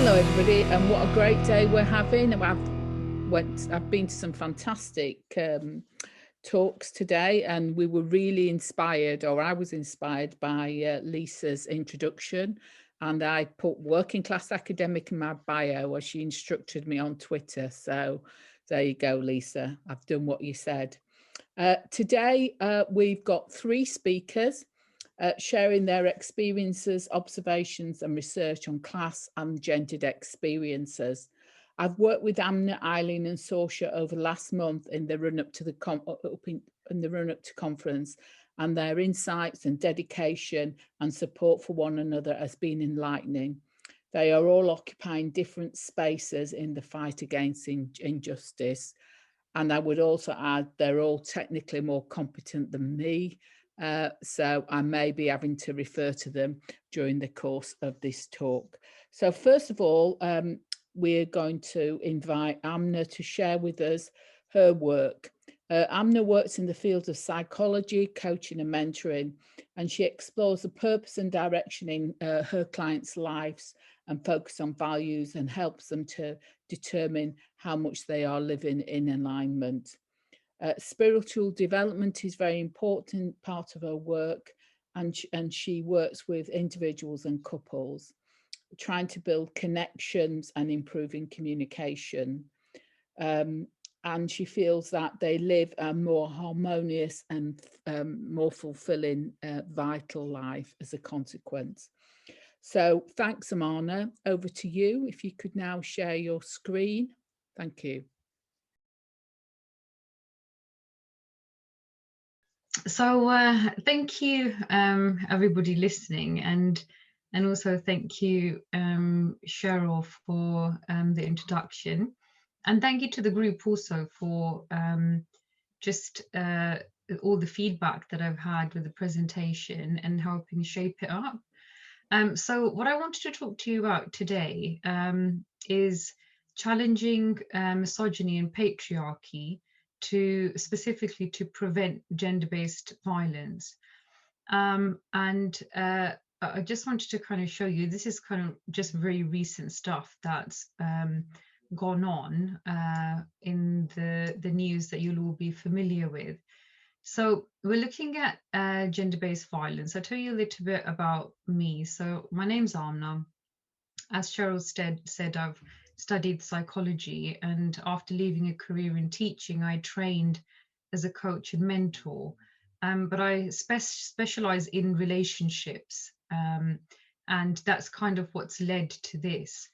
Hello everybody, and what a great day we're having. I've been to some fantastic talks today, and we were really inspired, or I was inspired by Lisa's introduction, and I put working class academic in my bio as she instructed me on Twitter. So there you go, Lisa, I've done what you said. Today we've got three speakers sharing their experiences, observations and research on class and gendered experiences. I've worked with Aamna, Eileen and Sorca over last month in the run-up to the conference, and their insights and dedication and support for one another has been enlightening. They are all occupying different spaces in the fight against injustice. And I would also add, they're all technically more competent than me. So I may be having to refer to them during the course of this talk. So first of all, we're going to invite Aamna to share with us her work. Aamna works in the field of psychology, coaching and mentoring, and she explores the purpose and direction in her clients' lives and focus on values and helps them to determine how much they are living in alignment. Spiritual development is very important part of her work, and she works with individuals and couples, trying to build connections and improving communication. And she feels that they live a more harmonious and more fulfilling vital life as a consequence. So thanks, Aamna. Over to you. If you could now share your screen. Thank you. So thank you, everybody listening, and also thank you, Cheryl, for the introduction, and thank you to the group also for just all the feedback that I've had with the presentation and helping shape it up. So what I wanted to talk to you about today is challenging misogyny and patriarchy specifically to prevent gender-based violence. And I just wanted to kind of show you, this is kind of just very recent stuff that's gone on in the news that you'll all be familiar with. So we're looking at gender-based violence. I'll tell you a little bit about me. So my name's Aamna. As Cheryl said, I've studied psychology, and after leaving a career in teaching, I trained as a coach and mentor. But I specialize in relationships, and that's kind of what's led to this.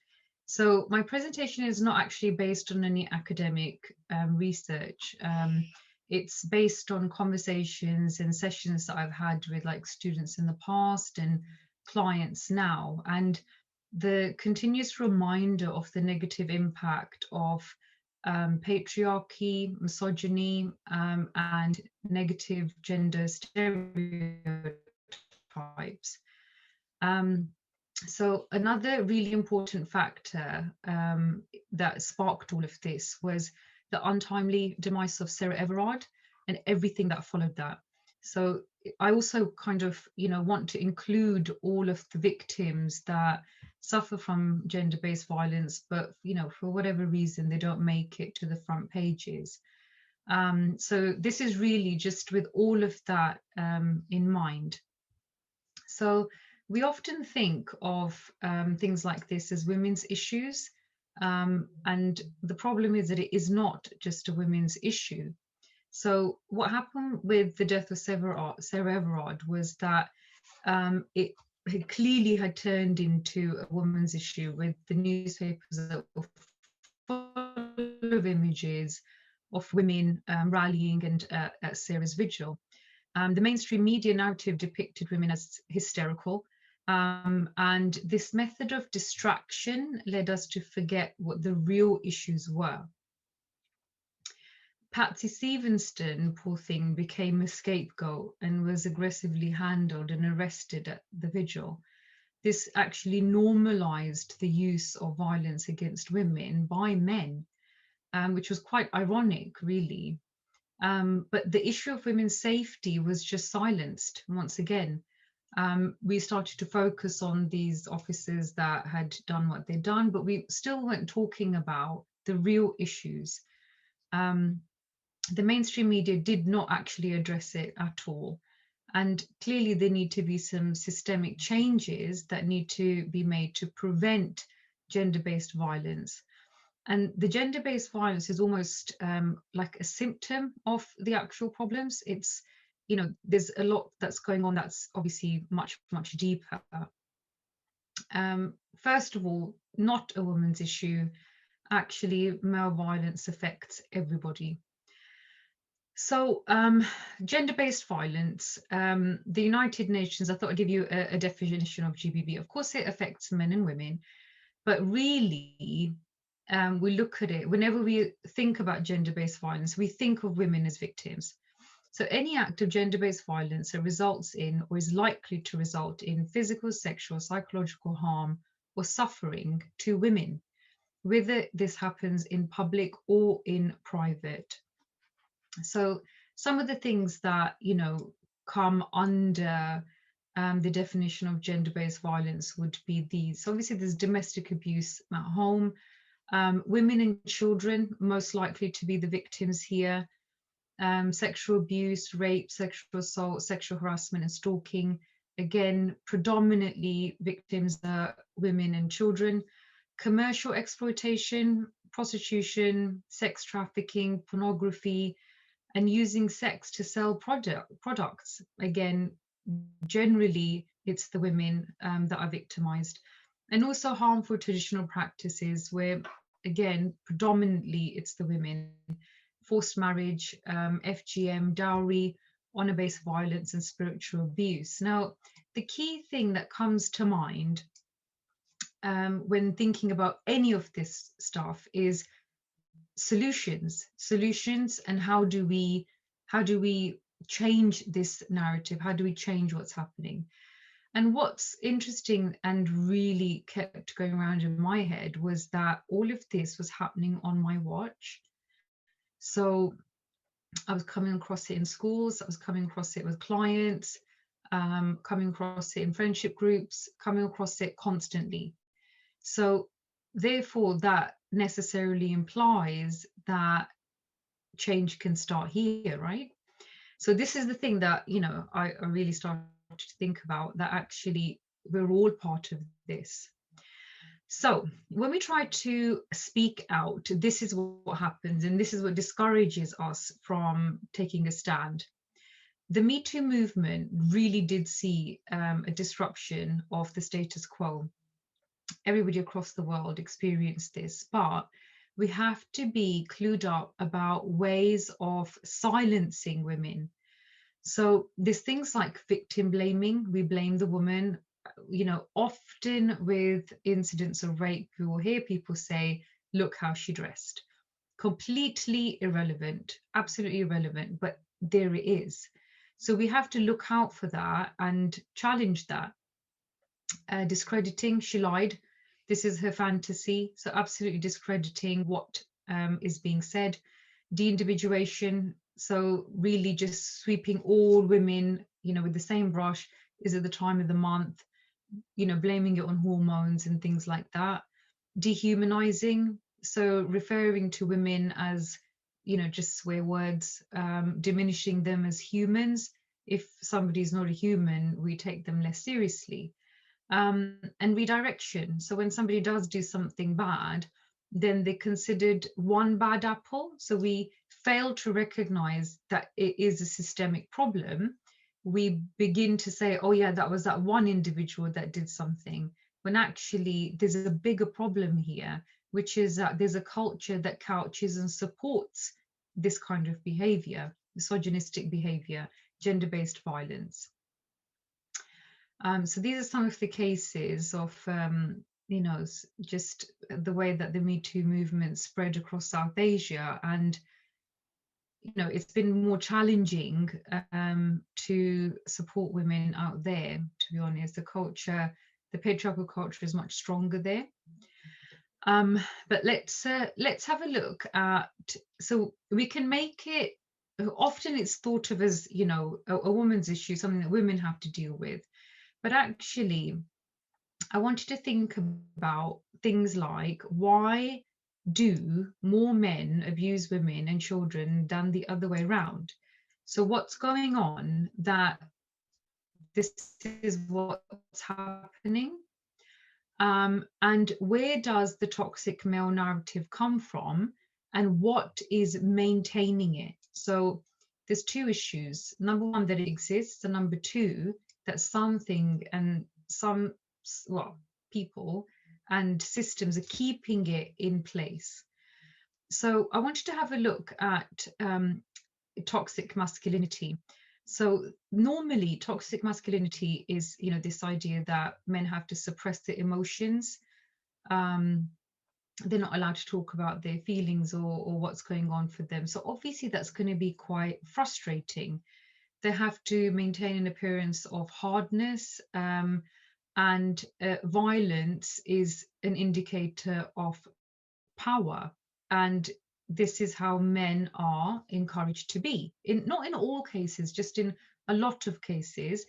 So my presentation is not actually based on any academic research. It's based on conversations and sessions that I've had with like students in the past and clients now, and the continuous reminder of the negative impact of patriarchy, misogyny, and negative gender stereotypes. So another really important factor that sparked all of this was the untimely demise of Sarah Everard and everything that followed that. So I also kind of, want to include all of the victims that suffer from gender-based violence, but, for whatever reason, they don't make it to the front pages. So this is really just with all of that in mind. So we often think of things like this as women's issues. And the problem is that it is not just a women's issue. So what happened with the death of Sarah Everard was that it clearly had turned into a woman's issue, with the newspapers that were full of images of women rallying and at Sarah's vigil. The mainstream media narrative depicted women as hysterical, and this method of distraction led us to forget what the real issues were. Patsy Stevenston, poor thing, became a scapegoat and was aggressively handled and arrested at the vigil. This actually normalized the use of violence against women by men, which was quite ironic, really. But the issue of women's safety was just silenced once again. we started to focus on these officers that had done what they'd done, but we still weren't talking about the real issues. The mainstream media did not actually address it at all. And clearly there need to be some systemic changes that need to be made to prevent gender-based violence. And the gender-based violence is almost like a symptom of the actual problems. It's, you know, there's a lot that's going on that's obviously much, much deeper. First of all, not a woman's issue. Actually, male violence affects everybody. So gender-based violence, the United Nations, I thought I'd give you a definition of GBV. Of course, it affects men and women, but really, we look at it, whenever we think about gender-based violence, we think of women as victims. So any act of gender-based violence that results in or is likely to result in physical, sexual, psychological harm or suffering to women, whether this happens in public or in private. So some of the things that, you know, come under the definition of gender-based violence would be these. So obviously there's domestic abuse at home, women and children most likely to be the victims here, sexual abuse, rape, sexual assault, sexual harassment and stalking. Again, predominantly victims are women and children. Commercial exploitation, prostitution, sex trafficking, pornography, and using sex to sell products. Again, generally it's the women that are victimized. And also harmful traditional practices where, again, predominantly it's the women. Forced marriage, FGM, dowry, honor-based violence and spiritual abuse. Now, the key thing that comes to mind when thinking about any of this stuff is solutions, and how do we change this narrative? How do we change what's happening? And what's interesting and really kept going around in my head was that all of this was happening on my watch. So I was coming across it in schools, I was coming across it with clients, coming across it in friendship groups, coming across it constantly. So therefore that necessarily implies that change can start here, right? So this is the thing that, you know, I really started to think about, that actually we're all part of this. So when we try to speak out, this is what happens, and this is what discourages us from taking a stand. The Me Too movement really did see a disruption of the status quo. Everybody across the world experienced this, but we have to be clued up about ways of silencing women. So there's things like victim blaming. We blame the woman. You know, often with incidents of rape, we will hear people say, look how she dressed. Completely irrelevant, absolutely irrelevant, but there it is. So we have to look out for that and challenge that. Discrediting, she lied. This is her fantasy. So absolutely discrediting what is being said. De-individuation. So really just sweeping all women, you know, with the same brush. Is it the time of the month? You know, blaming it on hormones and things like that. Dehumanizing. So referring to women as, you know, just swear words, diminishing them as humans. If somebody's not a human, we take them less seriously. And redirection. So when somebody does do something bad, then they're considered one bad apple. So we fail to recognize that it is a systemic problem. We begin to say, oh yeah, that was that one individual that did something, when actually there's a bigger problem here, which is that there's a culture that couches and supports this kind of behavior, misogynistic behavior, gender-based violence. So these are some of the cases of, you know, just the way that the Me Too movement spread across South Asia. And, you know, it's been more challenging to support women out there, to be honest. The culture, the patriarchal culture is much stronger there. But let's have a look at, so we can make it, often it's thought of as, you know, a woman's issue, something that women have to deal with. But actually, I wanted to think about things like, why do more men abuse women and children than the other way around? So what's going on that this is what's happening? And where does the toxic male narrative come from, and what is maintaining it? So there's two issues. Number one, that it exists, and number two, that something and some, well, people and systems are keeping it in place. So I wanted to have a look at toxic masculinity. So normally toxic masculinity is, you know, this idea that men have to suppress their emotions. They're not allowed to talk about their feelings or what's going on for them. So obviously that's going to be quite frustrating. They have to maintain an appearance of hardness, and violence is an indicator of power. And this is how men are encouraged to be, not in all cases, just in a lot of cases.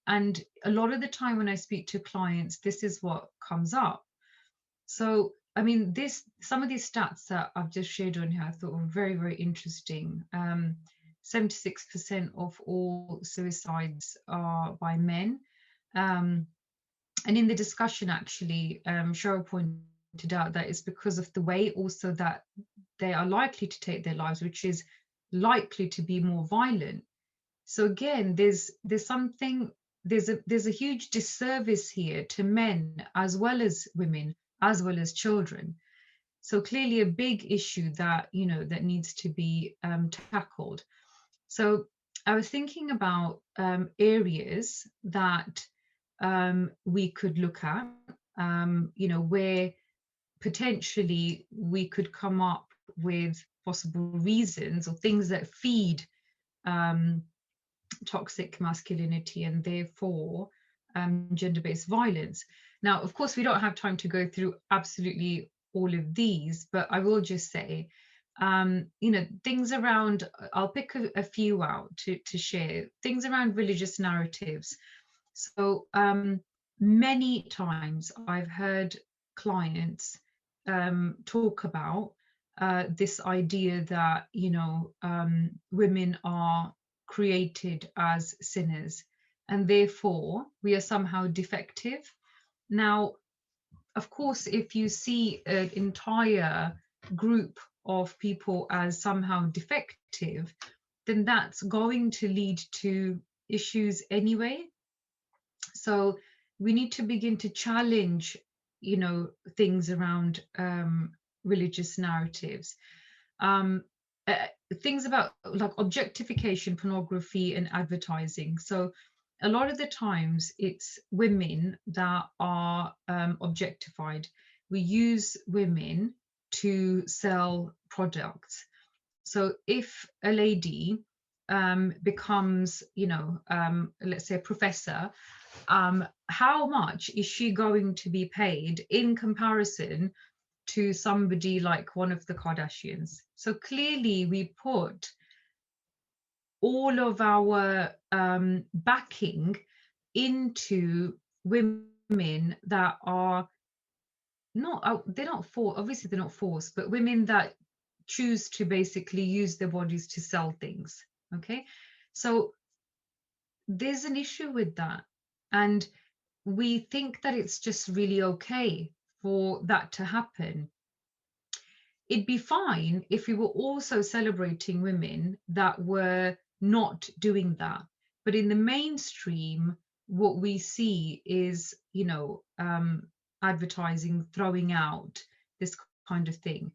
And a lot of the time when I speak to clients, this is what comes up. So I mean, some of these stats that I've just shared on here I thought were very, very interesting. 76% of all suicides are by men. And in the discussion, actually, Cheryl pointed out that it's because of the way also that they are likely to take their lives, which is likely to be more violent. So again, there's a huge disservice here to men as well as women, as well as children. So clearly a big issue that, you know, that needs to be tackled. So I was thinking about areas that we could look at, you know, where potentially we could come up with possible reasons or things that feed toxic masculinity and therefore gender-based violence. Now, of course, we don't have time to go through absolutely all of these, but I will just say, you know, things around, I'll pick a few out to share, things around religious narratives. So many times I've heard clients talk about this idea that, you know, women are created as sinners and therefore we are somehow defective. Now, of course, if you see an entire group of people as somehow defective, then that's going to lead to issues anyway. So we need to begin to challenge, you know, things around religious narratives. Things about like objectification, pornography, and advertising. So a lot of the times it's women that are objectified. We use women to sell products. So if a lady becomes, you know, let's say a professor, how much is she going to be paid in comparison to somebody like one of the Kardashians? So clearly we put all of our backing into women that are they're not forced, but women that choose to basically use their bodies to sell things. Okay, so there's an issue with that, and we think that it's just really okay for that to happen. It'd be fine if we were also celebrating women that were not doing that, but in the mainstream what we see is, you know, advertising throwing out this kind of thing.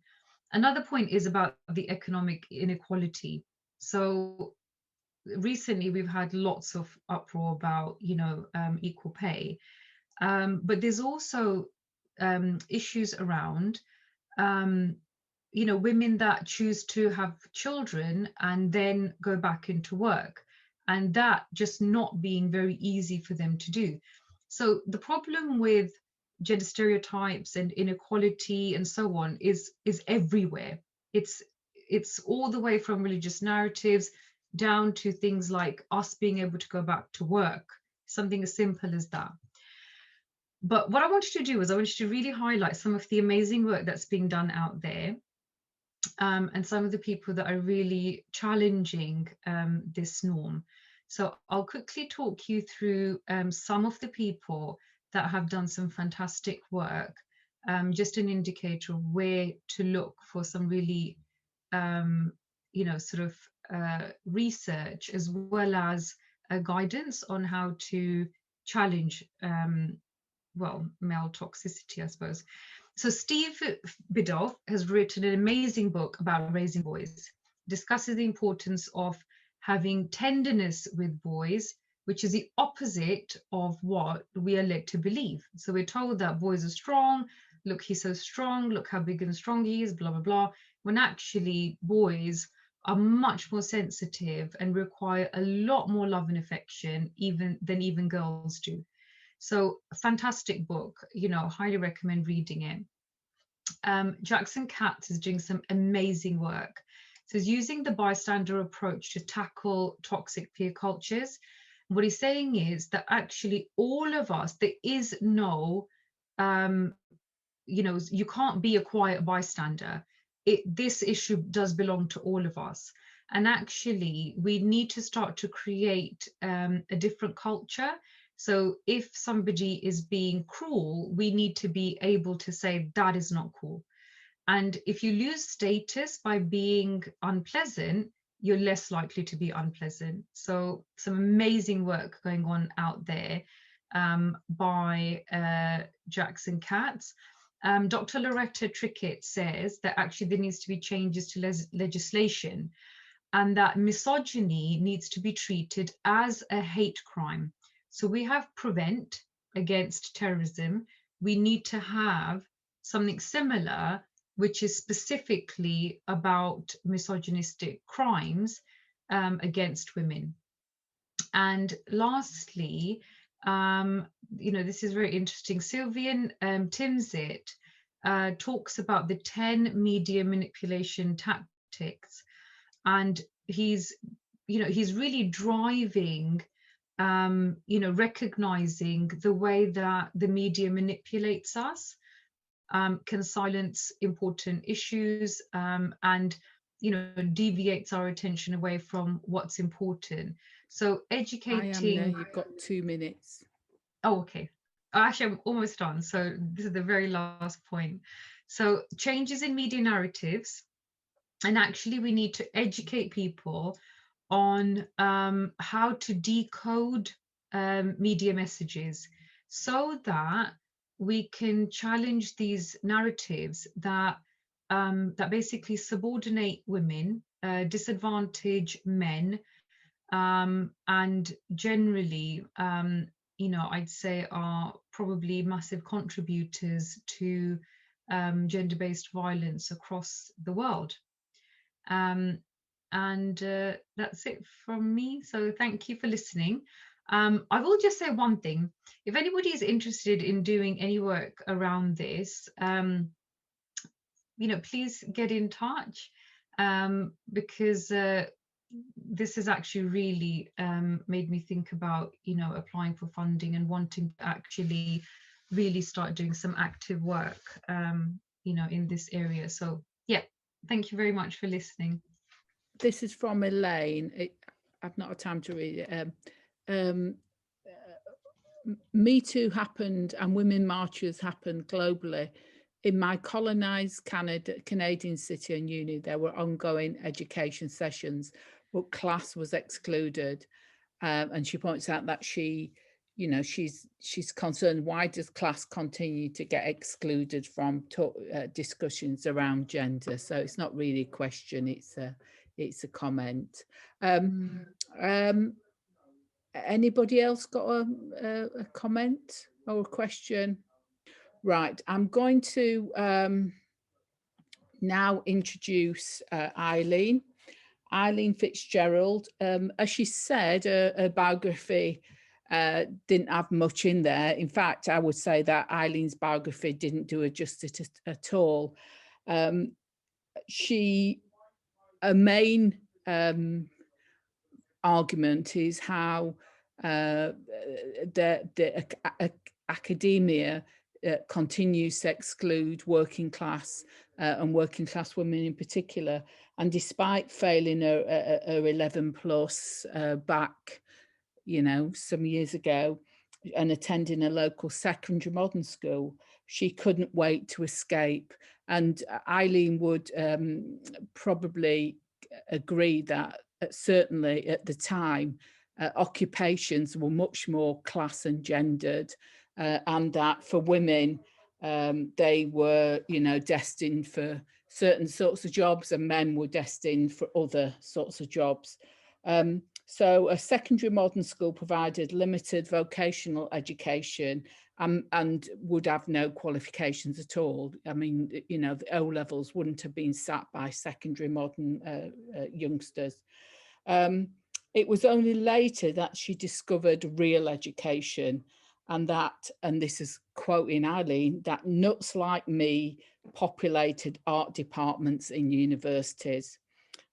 Another point is about the economic inequality. So recently we've had lots of uproar about, you know, equal pay, but there's also issues around you know, women that choose to have children and then go back into work, and that just not being very easy for them to do. So the problem with gender stereotypes and inequality and so on is everywhere. It's all the way from religious narratives down to things like us being able to go back to work something as simple as that. But what I wanted to do was I wanted to really highlight some of the amazing work that's being done out there, and some of the people that are really challenging this norm. So I'll quickly talk you through some of the people that have done some fantastic work, just an indicator of where to look for some really, sort of research, as well as guidance on how to challenge, male toxicity, I suppose. So Steve Biddulph has written an amazing book about raising boys, discusses the importance of having tenderness with boys, which is the opposite of what we are led to believe. So we're told that boys are strong. Look, he's so strong. Look how big and strong he is, blah, blah, blah. When actually boys are much more sensitive and require a lot more love and affection than even girls do. So fantastic book, highly recommend reading it. Jackson Katz is doing some amazing work. So he's using the bystander approach to tackle toxic peer cultures. What he's saying is that actually all of us, there is no, you can't be a quiet bystander. This issue does belong to all of us. And actually, we need to start to create a different culture. So if somebody is being cruel, we need to be able to say that is not cool. And if you lose status by being unpleasant, you're less likely to be unpleasant. So some amazing work going on out there by Jackson Katz. Dr. Loretta Trickett says that actually there needs to be changes to legislation, and that misogyny needs to be treated as a hate crime. So we have Prevent against terrorism. We need to have something similar, which is specifically about misogynistic crimes against women. And lastly, this is very interesting. Sylvian Timsit talks about the 10 media manipulation tactics, and he's really driving, recognizing the way that the media manipulates us, can silence important issues, and deviates our attention away from what's important. So educating. Aamna, you've got 2 minutes. Oh, okay. Actually, I'm almost done. So this is the very last point. So changes in media narratives, and actually we need to educate people on how to decode media messages, so that we can challenge these narratives that basically subordinate women, disadvantage men, and generally, I'd say are probably massive contributors to gender-based violence across the world. And that's it from me. So thank you for listening. I will just say one thing. If anybody is interested in doing any work around this, please get in touch, because this has actually really made me think about, applying for funding and wanting to actually really start doing some active work, in this area. So yeah, thank you very much for listening. This is from Elaine. I've not had time to read it. Me Too happened and women marches happened globally. In my colonized Canadian city and uni, there were ongoing education sessions, but class was excluded. And she points out that she's concerned, why does class continue to get excluded from discussions around gender? So it's not really a question, it's a comment. Anybody else got a comment or a question? Right, I'm going to now introduce Eileen Fitzgerald. As she said, her biography didn't have much in there. In fact, I would say that Eileen's biography didn't do her justice at all. A main argument is how Academia continues to exclude working class and working class women in particular. And despite failing her 11 plus back, you know, some years ago, and attending a local secondary modern school, she couldn't wait to escape. And Eileen would probably agree that certainly at the time, occupations were much more class and gendered, and that for women, they were, you know, destined for certain sorts of jobs, and men were destined for other sorts of jobs. So a secondary modern school provided limited vocational education and would have no qualifications at all. I mean, you know, the O levels wouldn't have been sat by secondary modern youngsters. It was only later that she discovered real education, and that, and this is quoting Eileen, that nuts like me populated art departments in universities.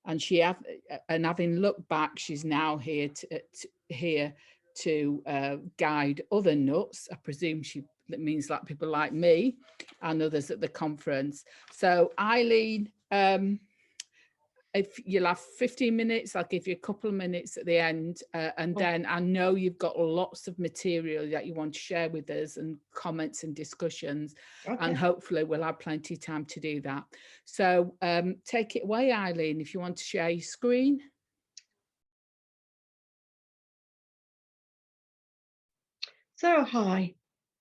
And having looked back, she's now here to guide other nuts. I presume that means like people like me and others at the conference. So Eileen, if you'll have 15 minutes, I'll give you a couple of minutes at the end, and then I know you've got lots of material that you want to share with us, and comments and discussions, and hopefully we'll have plenty of time to do that. So take it away, Eileen, if you want to share your screen. So hi,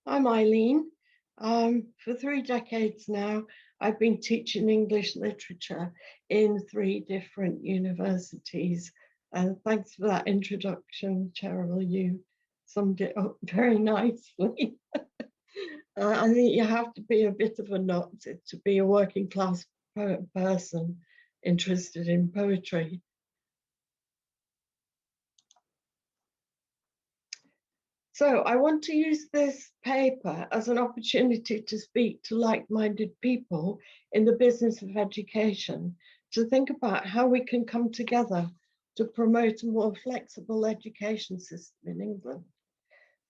I'm Eileen. For 3 decades now, I've been teaching English literature in 3 different universities. Thanks for that introduction, Cheryl. You summed it up very nicely. I think you have to be a bit of a nut to be a working class person interested in poetry. So I want to use this paper as an opportunity to speak to like-minded people in the business of education, to think about how we can come together to promote a more flexible education system in England.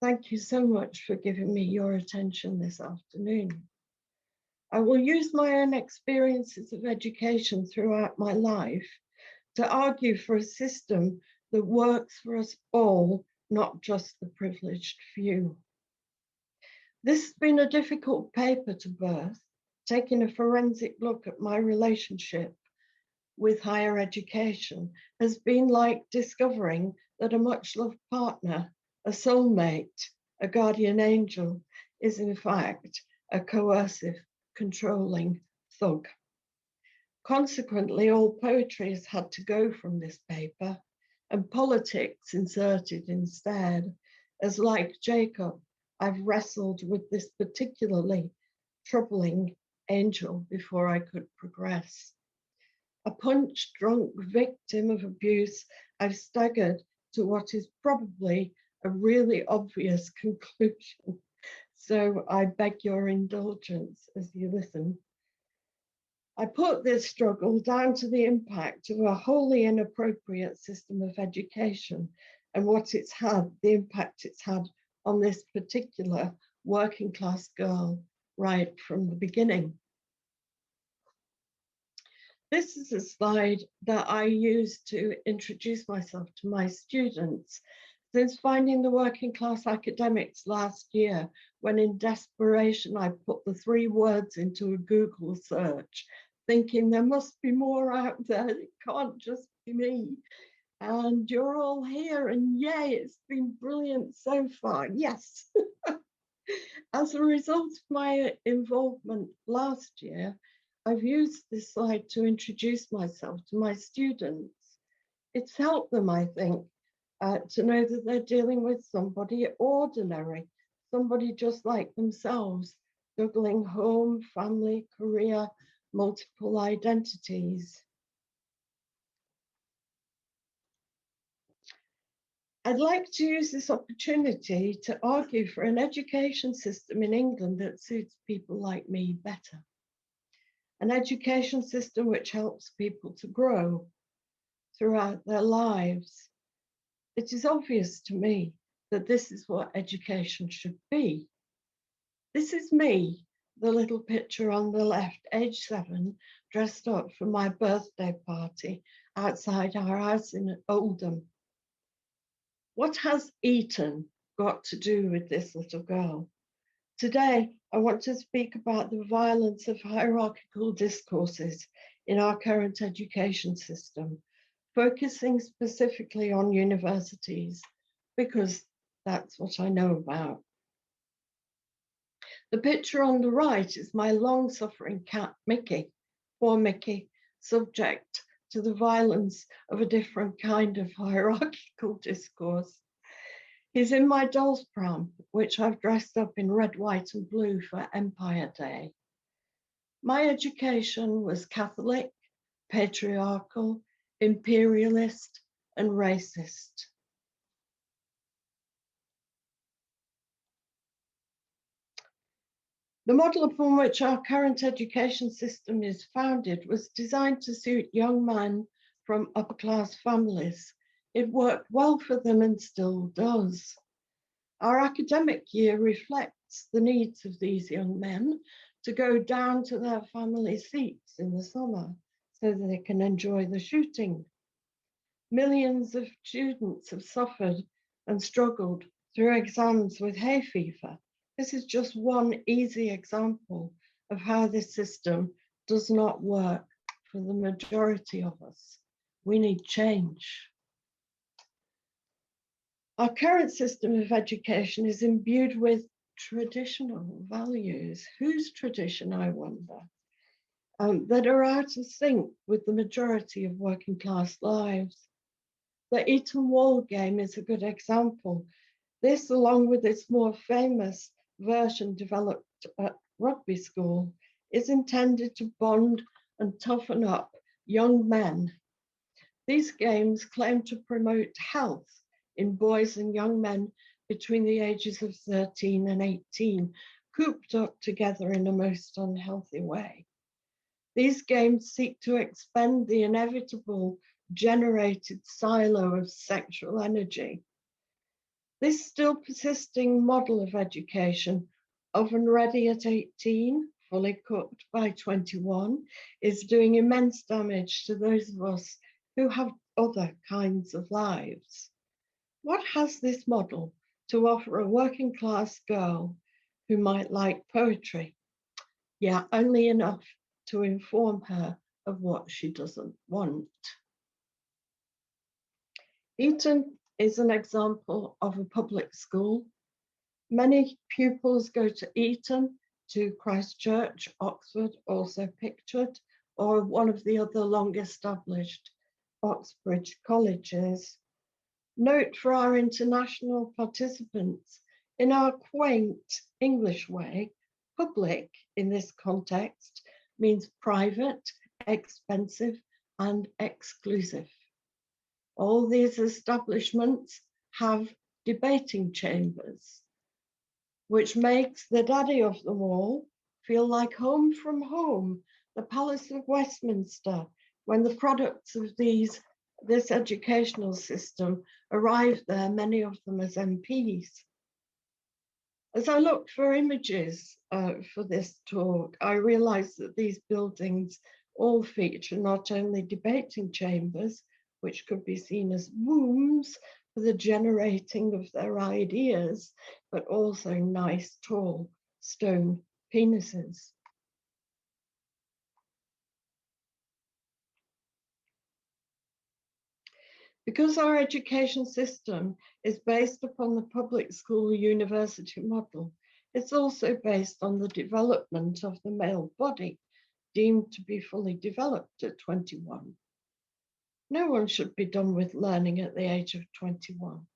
Thank you so much for giving me your attention this afternoon. I will use my own experiences of education throughout my life to argue for a system that works for us all, not just the privileged few. This has been a difficult paper to birth, taking a forensic look at my relationship with higher education has been like discovering that a much-loved partner, a soulmate, a guardian angel, is in fact a coercive, controlling thug. Consequently, all poetry has had to go from this paper, and politics inserted instead, as like Jacob, I've wrestled with this particularly troubling angel before I could progress. A punch-drunk victim of abuse, I've staggered to what is probably a really obvious conclusion. So I beg your indulgence as you listen. I put this struggle down to the impact of a wholly inappropriate system of education and what it's had, the impact it's had on this particular working class girl right from the beginning. This is a slide that I use to introduce myself to my students. Since finding the working class academics last year, when in desperation I put the 3 words into a Google search, thinking there must be more out there, it can't just be me. And you're all here, and yay, it's been brilliant so far, yes. As a result of my involvement last year, I've used this slide to introduce myself to my students. It's helped them, I think, to know that they're dealing with somebody ordinary, somebody just like themselves, juggling home, family, career, multiple identities. I'd like to use this opportunity to argue for an education system in England that suits people like me better. An education system which helps people to grow throughout their lives. It is obvious to me that this is what education should be. This is me, the little picture on the left, age 7, dressed up for my birthday party outside our house in Oldham. What has Eton got to do with this little girl? Today, I want to speak about the violence of hierarchical discourses in our current education system, focusing specifically on universities, because that's what I know about. The picture on the right is my long-suffering cat, Mickey, poor Mickey, subject to the violence of a different kind of hierarchical discourse. He's in my doll's pram, which I've dressed up in red, white, and blue for Empire Day. My education was Catholic, patriarchal, imperialist, and racist. The model upon which our current education system is founded was designed to suit young men from upper-class families. It worked well for them and still does. Our academic year reflects the needs of these young men to go down to their family seats in the summer so that they can enjoy the shooting. Millions of students have suffered and struggled through exams with hay fever. This is just one easy example of how this system does not work for the majority of us. We need change. Our current system of education is imbued with traditional values. Whose tradition, I wonder, that are out of sync with the majority of working class lives. The Eton Wall game is a good example. This, along with its more famous version developed at rugby school, is intended to bond and toughen up young men. These games claim to promote health in boys and young men between the ages of 13 and 18, cooped up together in a most unhealthy way. These games seek to expend the inevitable generated silo of sexual energy. This still persisting model of education, oven ready at 18, fully cooked by 21, is doing immense damage to those of us who have other kinds of lives. What has this model to offer a working class girl who might like poetry? Yeah, only enough to inform her of what she doesn't want. Eton is an example of a public school. Many pupils go to Eton, to Christchurch, Oxford, also pictured, or one of the other long-established Oxbridge colleges. Note for our international participants, in our quaint English way, public in this context means private, expensive, and exclusive. All these establishments have debating chambers, which makes the daddy of them all feel like home from home, the Palace of Westminster, when the products of this educational system arrived there, many of them as MPs. As I looked for images for this talk, I realized that these buildings all feature not only debating chambers, which could be seen as wombs for the generating of their ideas, but also nice, tall stone penises. Because our education system is based upon the public school university model, it's also based on the development of the male body, deemed to be fully developed at 21. No one should be done with learning at the age of 21.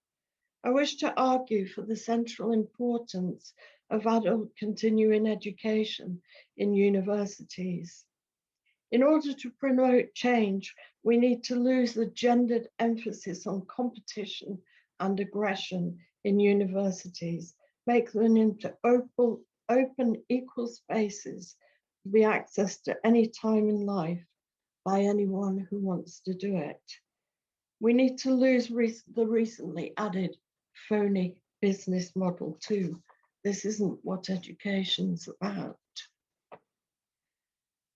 I wish to argue for the central importance of adult continuing education in universities. In order to promote change, we need to lose the gendered emphasis on competition and aggression in universities, make them into open, equal spaces to be accessed at any time in life by anyone who wants to do it. We need to lose the recently added phony business model too. This isn't what education's about.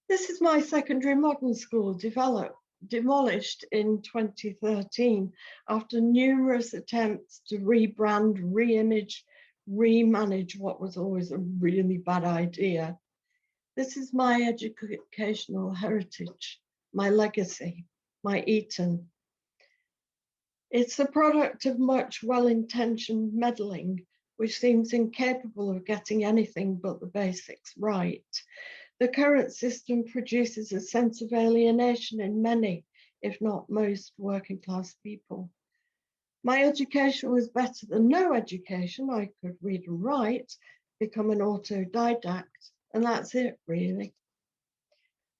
This is my secondary modern school, demolished in 2013 after numerous attempts to rebrand, re-image, remanage what was always a really bad idea. This is my educational heritage, my legacy, my Eton. It's the product of much well-intentioned meddling, which seems incapable of getting anything but the basics right. The current system produces a sense of alienation in many, if not most, working class people. My education was better than no education. I could read and write, become an autodidact, and that's it, really.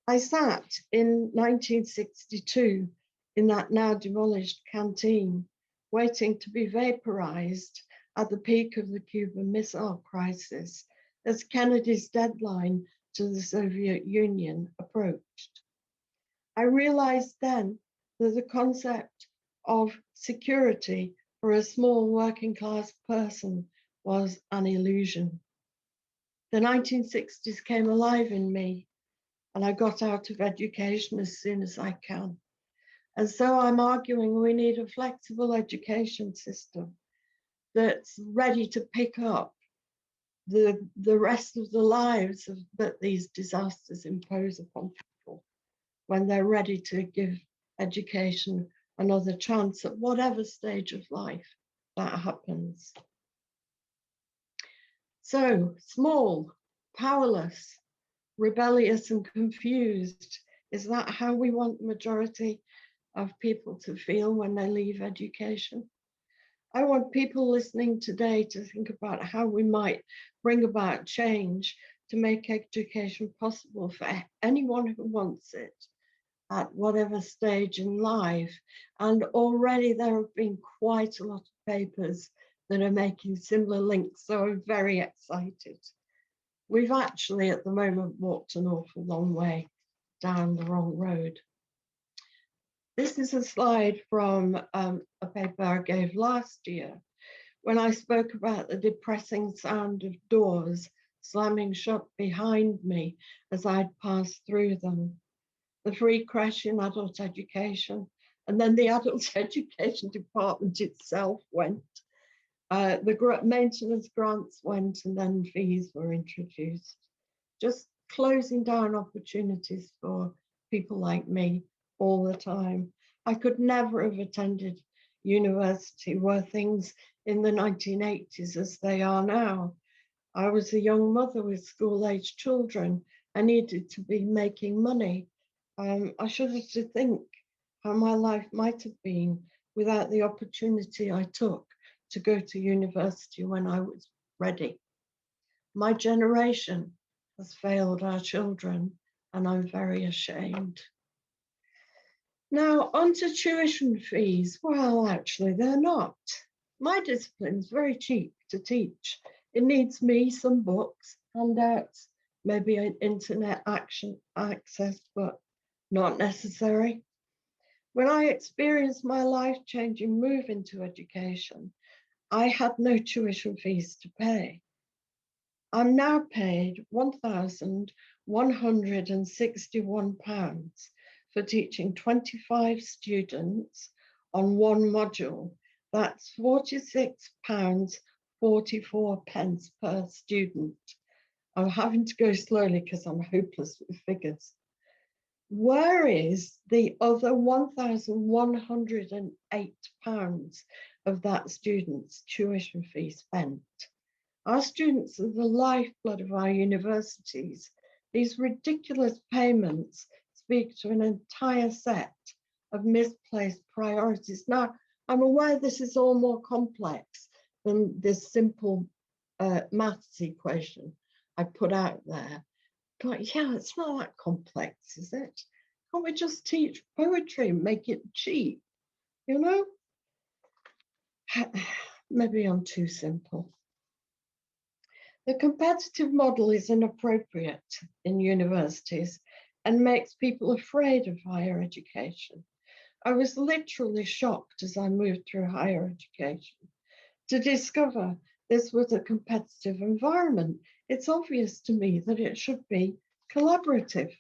I sat in 1962 in that now demolished canteen, waiting to be vaporized at the peak of the Cuban Missile Crisis as Kennedy's deadline to the Soviet Union approached. I realized then that the concept of security for a small working class person was an illusion. The 1960s came alive in me, and I got out of education as soon as I can. And so I'm arguing we need a flexible education system that's ready to pick up the rest of the lives that these disasters impose upon people when they're ready to give education another chance at whatever stage of life that happens. So, small, powerless, rebellious and confused, is that how we want the majority of people to feel when they leave education? I want people listening today to think about how we might bring about change to make education possible for anyone who wants it at whatever stage in life. And already there have been quite a lot of papers that are making similar links, so I'm very excited. We've actually at the moment walked an awful long way down the wrong road. This is a slide from a paper I gave last year when I spoke about the depressing sound of doors slamming shut behind me as I'd passed through them. The free crash in adult education, and then the adult education department itself went. The maintenance grants went, and then fees were introduced. Just closing down opportunities for people like me all the time. I could never have attended university where things in the 1980s as they are now. I was a young mother with school-aged children. I needed to be making money. I shudder to think how my life might have been without the opportunity I took to go to university when I was ready. My generation has failed our children, and I'm very ashamed. Now, on to tuition fees. Well, actually, they're not. My discipline's very cheap to teach. It needs me, some books, handouts, maybe an internet access, but not necessary. When I experienced my life-changing move into education, I had no tuition fees to pay. I'm now paid £1,161 for teaching 25 students on one module. That's £46.44 per student. I'm having to go slowly because I'm hopeless with figures. Where is the other £1,108 of that student's tuition fee spent? Our students are the lifeblood of our universities. These ridiculous payments speak to an entire set of misplaced priorities. Now, I'm aware this is all more complex than this simple maths equation I put out there. But yeah, it's not that complex, is it? Can't we just teach poetry and make it cheap? You know? Maybe I'm too simple. The competitive model is inappropriate in universities and makes people afraid of higher education. I was literally shocked as I moved through higher education to discover this was a competitive environment. It's obvious to me that it should be collaborative.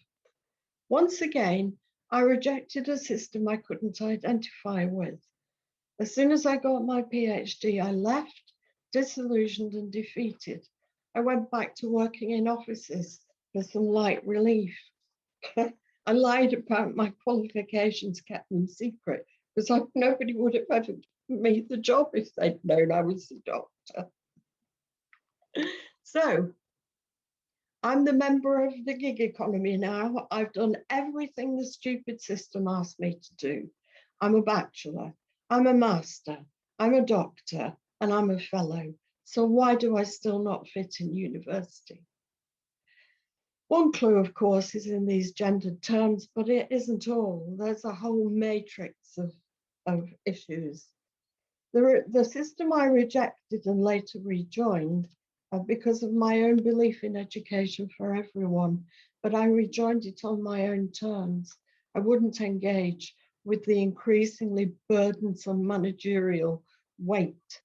Once again, I rejected a system I couldn't identify with. As soon as I got my PhD, I left, disillusioned and defeated. I went back to working in offices for some light relief. I lied about my qualifications, kept them secret, because nobody would have ever given me the job if they'd known I was a doctor. So, I'm the member of the gig economy now. I've done everything the stupid system asked me to do. I'm a bachelor, I'm a master, I'm a doctor, and I'm a fellow. So why do I still not fit in university? One clue, of course, is in these gendered terms, but it isn't all. There's a whole matrix of issues. The system I rejected and later rejoined because of my own belief in education for everyone, but I rejoined it on my own terms. I wouldn't engage with the increasingly burdensome managerial weight.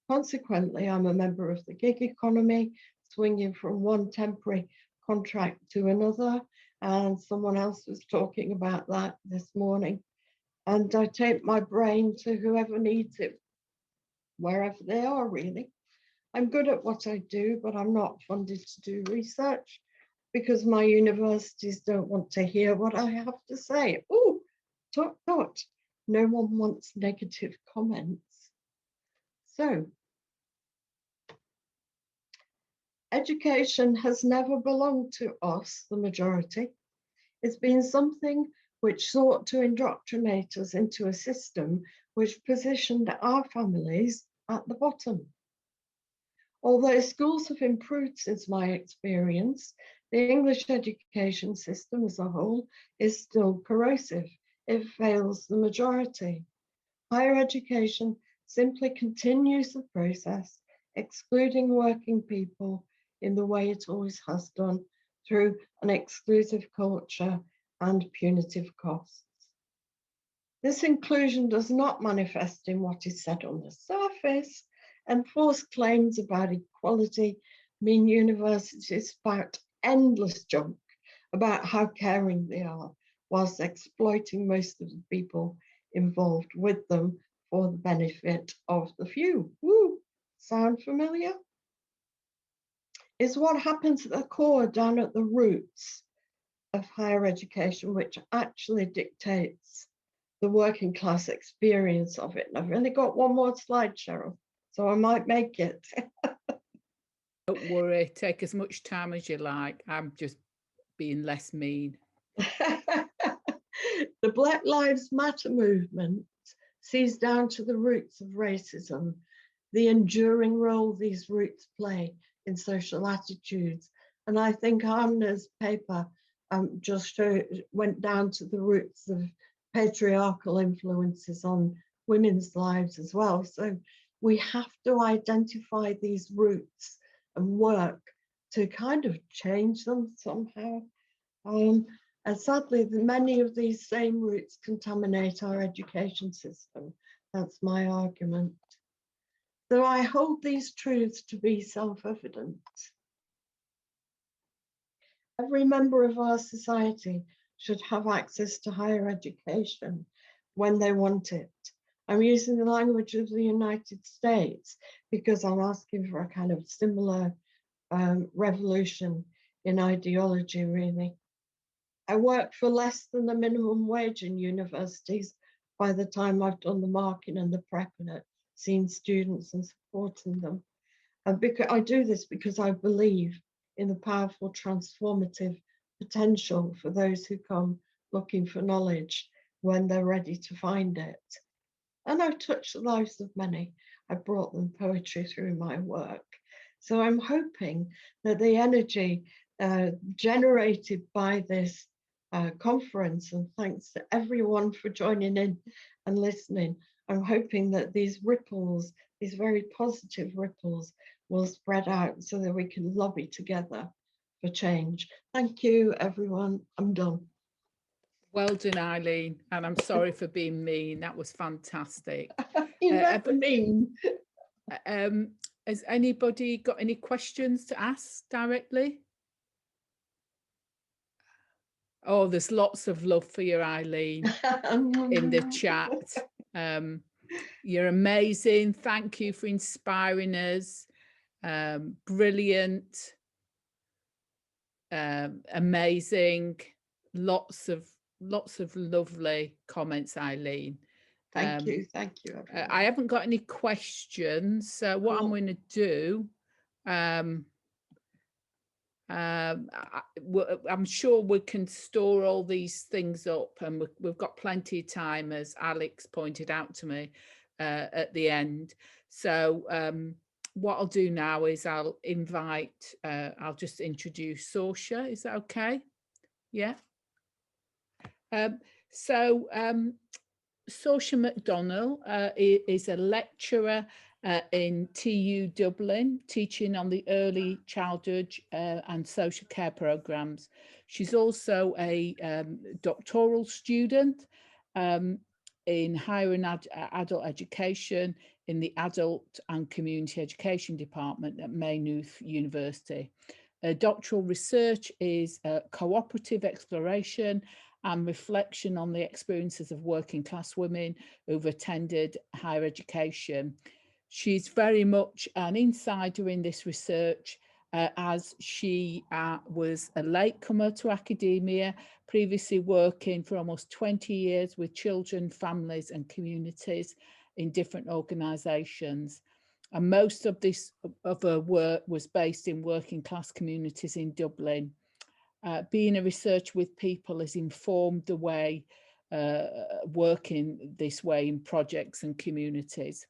Consequently, I'm a member of the gig economy, swinging from one temporary contract to another, and someone else was talking about that this morning. And I take my brain to whoever needs it, wherever they are, really. I'm good at what I do, but I'm not funded to do research because my universities don't want to hear what I have to say. Oh, dot, dot. No one wants negative comments. So, education has never belonged to us, the majority. It's been something which sought to indoctrinate us into a system which positioned our families at the bottom. Although schools have improved since my experience, the English education system as a whole is still corrosive. It fails the majority. Higher education simply continues the process, excluding working people in the way it always has done, through an exclusive culture and punitive costs. This inclusion does not manifest in what is said on the surface, and false claims about equality mean universities spout endless junk about how caring they are, whilst exploiting most of the people involved with them for the benefit of the few. Woo! Sound familiar? It's what happens at the core, down at the roots of higher education, which actually dictates the working class experience of it. And I've only got one more slide, Cheryl, so I might make it. Don't worry, take as much time as you like. I'm just being less mean. The Black Lives Matter movement sees down to the roots of racism, the enduring role these roots play in social attitudes. And I think Aamna's paper just went down to the roots of patriarchal influences on women's lives as well. So we have to identify these roots and work to kind of change them somehow. And sadly, many of these same roots contaminate our education system. That's my argument. Though I hold these truths to be self-evident. Every member of our society should have access to higher education when they want it. I'm using the language of the United States because I'm asking for a kind of similar revolution in ideology, really. I work for less than the minimum wage in universities by the time I've done the marking and the prep and seen students and supporting them. And because I do this because I believe in the powerful transformative potential for those who come looking for knowledge when they're ready to find it. And I've touched the lives of many. I've brought them poetry through my work. So I'm hoping that the energy generated by this conference, and thanks to everyone for joining in and listening, I'm hoping that these ripples, these very positive ripples, will spread out so that we can lobby together for change. Thank you, everyone. I'm done. Well done, Eileen. And I'm sorry for being mean. That was fantastic. You're never mean. Has anybody got any questions to ask directly? Oh, there's lots of love for you, Eileen, in the chat. You're amazing. Thank you for inspiring us. Brilliant. Amazing. Lots of lovely comments, Eileen. Thank you everyone. I haven't got any questions, so what I'm going to do, I'm sure we can store all these things up, and we've got plenty of time, as Alex pointed out to me at the end. So what I'll do now is I'll invite, I'll just introduce Sorca. Is that okay? Yeah. Sorca McDonnell is a lecturer in TU Dublin, teaching on the early childhood and social care programs. She's also a doctoral student in higher and adult education in the Adult and Community Education Department at Maynooth University. Her doctoral research is cooperative exploration and reflection on the experiences of working class women who've attended higher education. She's very much an insider in this research, as she was a latecomer to academia, previously working for almost 20 years with children, families and communities in different organisations. And most of her work was based in working class communities in Dublin. Being a researcher with people has informed the way working this way in projects and communities.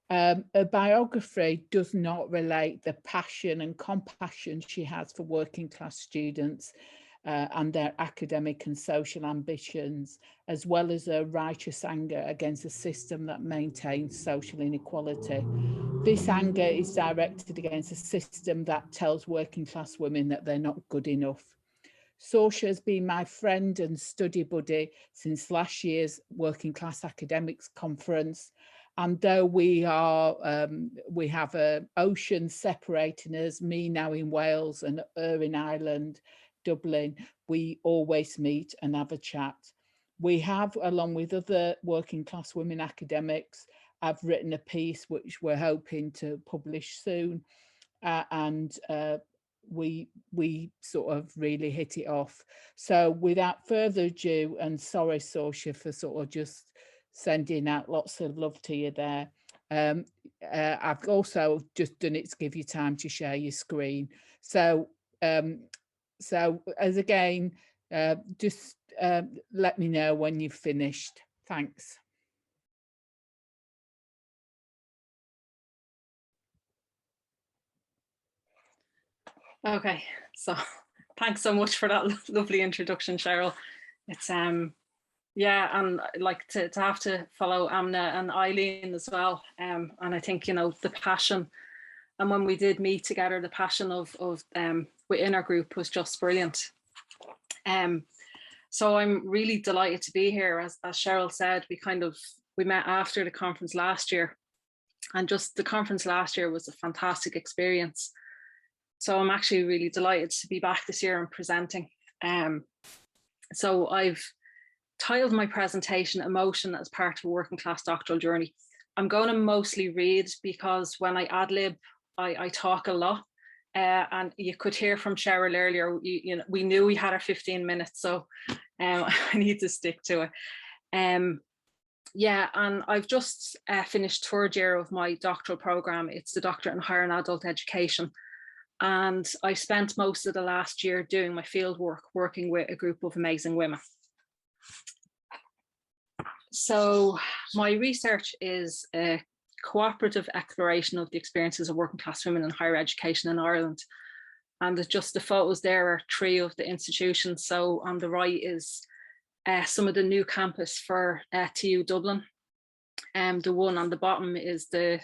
Her biography does not relate the passion and compassion she has for working class students and their academic and social ambitions, as well as her righteous anger against a system that maintains social inequality. This anger is directed against a system that tells working class women that they're not good enough. Sorca has been my friend and study buddy since last year's Working Class Academics Conference. And though we have an ocean separating us, me now in Wales and her in Ireland, Dublin, we always meet and have a chat. We have, along with other working class women academics, I've written a piece which we're hoping to publish soon. We sort of really hit it off. So without further ado, and sorry, Sorca, for sort of just sending out lots of love to you there. I've also just done it to give you time to share your screen. So as again, just let me know when you've finished. Thanks. Okay, so thanks so much for that lovely introduction, Cheryl. It's yeah, and I'd like to have to follow Aamna and Eileen as well. And I think, you know, the passion, and when we did meet together, the passion of within our group was just brilliant. So I'm really delighted to be here. As Cheryl said, we met after the conference last year, and just the conference last year was a fantastic experience. So I'm actually really delighted to be back this year and presenting. So I've titled my presentation Emotion as Part of a Working Class Doctoral Journey. I'm going to mostly read, because when I ad-lib, I talk a lot. And you could hear from Cheryl earlier, you know, we knew we had our 15 minutes, so I need to stick to it. Yeah, and I've just finished third year of my doctoral program. It's the Doctorate in Higher and Adult Education. And I spent most of the last year doing my field work, working with a group of amazing women. So my research is a cooperative exploration of the experiences of working class women in higher education in Ireland. And just the photos there are 3 of the institutions. So on the right is some of the new campus for TU Dublin. The one on the bottom is the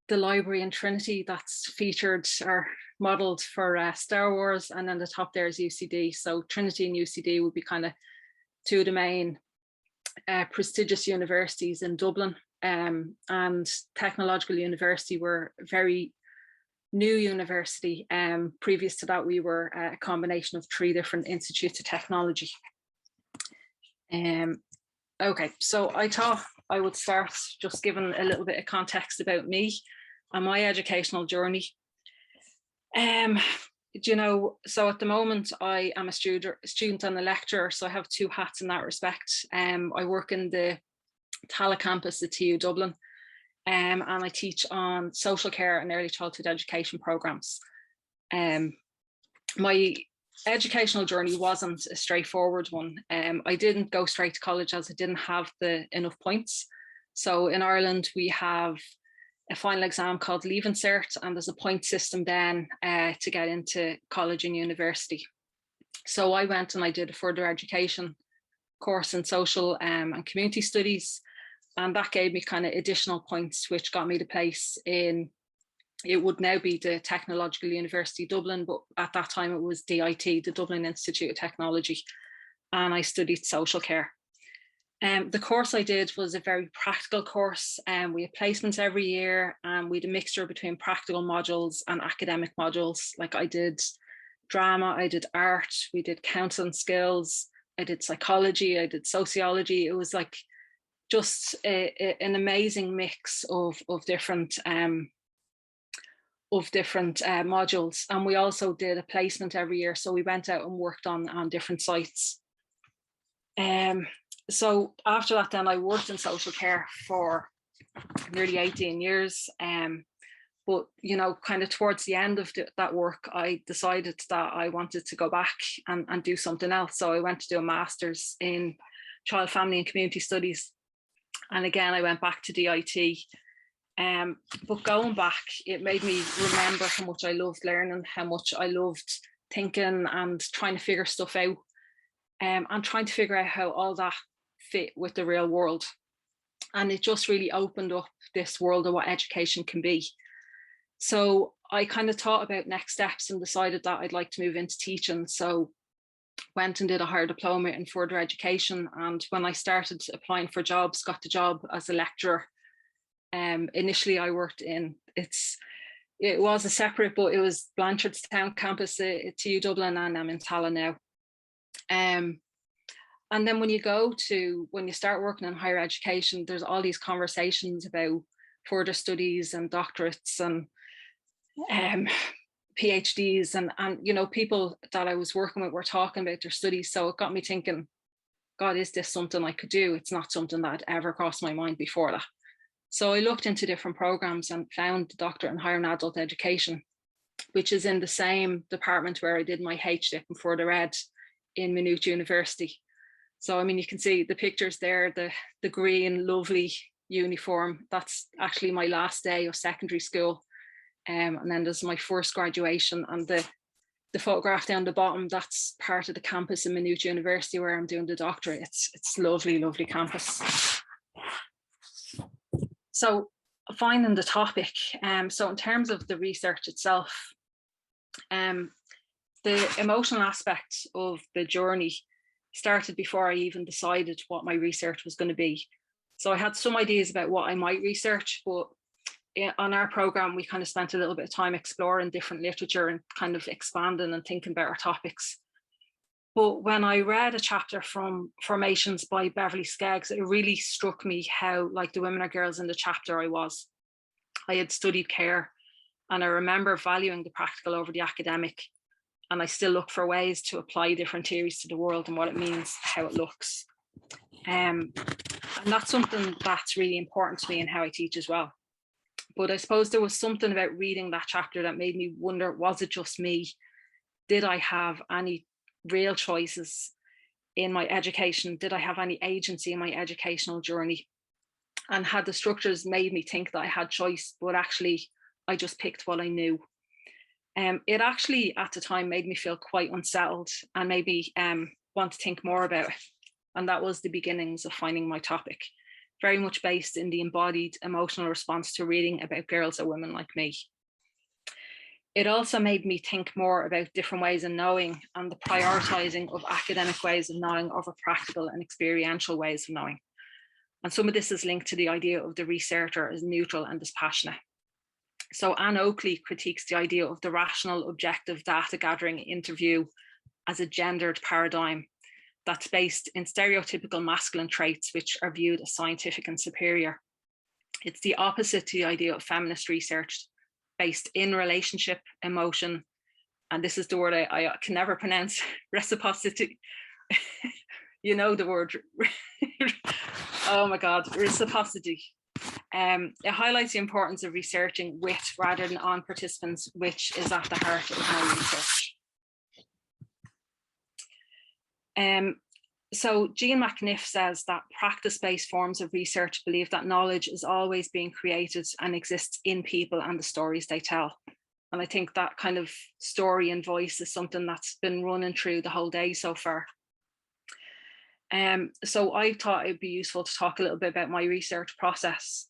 library in Trinity that's featured or modelled for Star Wars, and then the top there is UCD. So Trinity and UCD would be kind of 2 of the main prestigious universities in Dublin. and Technological University were a very new university. Previous to that, we were a combination of 3 different institutes of technology. Okay, so I thought I would start just giving a little bit of context about me and my educational journey. You know, so at the moment I am a student and a lecturer, so I have 2 hats in that respect. I work in the Tala campus at TU Dublin, and I teach on social care and early childhood education programs. My educational journey wasn't a straightforward one. I didn't go straight to college as I didn't have enough points. So in Ireland, we have a final exam called Leaving Cert, and there's a point system then to get into college and university. So I went and I did a further education course in social and community studies, and that gave me kind of additional points, which got me the place in, it would now be the Technological University Dublin, but at that time it was DIT, the Dublin Institute of Technology, and I studied social care. The course I did was a very practical course, and we had placements every year, and we had a mixture between practical modules and academic modules. Like I did drama, I did art, we did counselling skills, I did psychology, I did sociology. It was like just an amazing mix of different modules. And we also did a placement every year, so we went out and worked on different sites. So after that, then I worked in social care for nearly 18 years. But, you know, kind of towards the end of that work, I decided that I wanted to go back and do something else. So I went to do a master's in child, family and community studies. And again, I went back to DIT. But going back, it made me remember how much I loved learning, how much I loved thinking and trying to figure stuff out. And trying to figure out how all that fit with the real world. And it just really opened up this world of what education can be. So I kind of thought about next steps and decided that I'd like to move into teaching. So went and did a higher diploma in further education. And when I started applying for jobs, got the job as a lecturer. Initially I worked in, it was a separate, but it was Blanchardstown campus at TU Dublin, and I'm in Tala now. And then when you start working in higher education, there's all these conversations about further studies and doctorates and PhDs, and you know, people that I was working with were talking about their studies. So it got me thinking, God, is this something I could do? It's not something that had ever crossed my mind before that. So I looked into different programs and found the Doctorate in Higher and Adult Education, which is in the same department where I did my HDiP and further ed in Maynooth University. So I mean, you can see the pictures there, the green lovely uniform. That's actually my last day of secondary school. And then there's my first graduation, and the photograph down the bottom, that's part of the campus in Maynooth University where I'm doing the doctorate. It's lovely, lovely campus. So finding the topic. So in terms of the research itself, the emotional aspect of the journey started before I even decided what my research was going to be. So I had some ideas about what I might research, but on our program, we kind of spent a little bit of time exploring different literature and kind of expanding and thinking about our topics. But when I read a chapter from Formations by Beverly Skeggs, it really struck me how like the women or girls in the chapter I was. I had studied care, and I remember valuing the practical over the academic. And I still look for ways to apply different theories to the world and what it means, how it looks. And that's something that's really important to me in how I teach as well. But I suppose there was something about reading that chapter that made me wonder, was it just me? Did I have any real choices in my education? Did I have any agency in my educational journey? And had the structures made me think that I had choice, but actually I just picked what I knew? It actually at the time made me feel quite unsettled and maybe want to think more about it. And that was the beginnings of finding my topic, very much based in the embodied emotional response to reading about girls or women like me. It also made me think more about different ways of knowing and the prioritizing of academic ways of knowing over practical and experiential ways of knowing. And some of this is linked to the idea of the researcher as neutral and dispassionate. So Anne Oakley critiques the idea of the rational, objective data gathering interview as a gendered paradigm that's based in stereotypical masculine traits, which are viewed as scientific and superior. It's the opposite to the idea of feminist research based in relationship, emotion, and this is the word I can never pronounce, reciprocity. You know the word, oh my God, reciprocity. It highlights the importance of researching with rather than on participants, which is at the heart of my research. So Jean McNiff says that practice-based forms of research believe that knowledge is always being created and exists in people and the stories they tell. And I think that kind of story and voice is something that's been running through the whole day so far. So I thought it'd be useful to talk a little bit about my research process.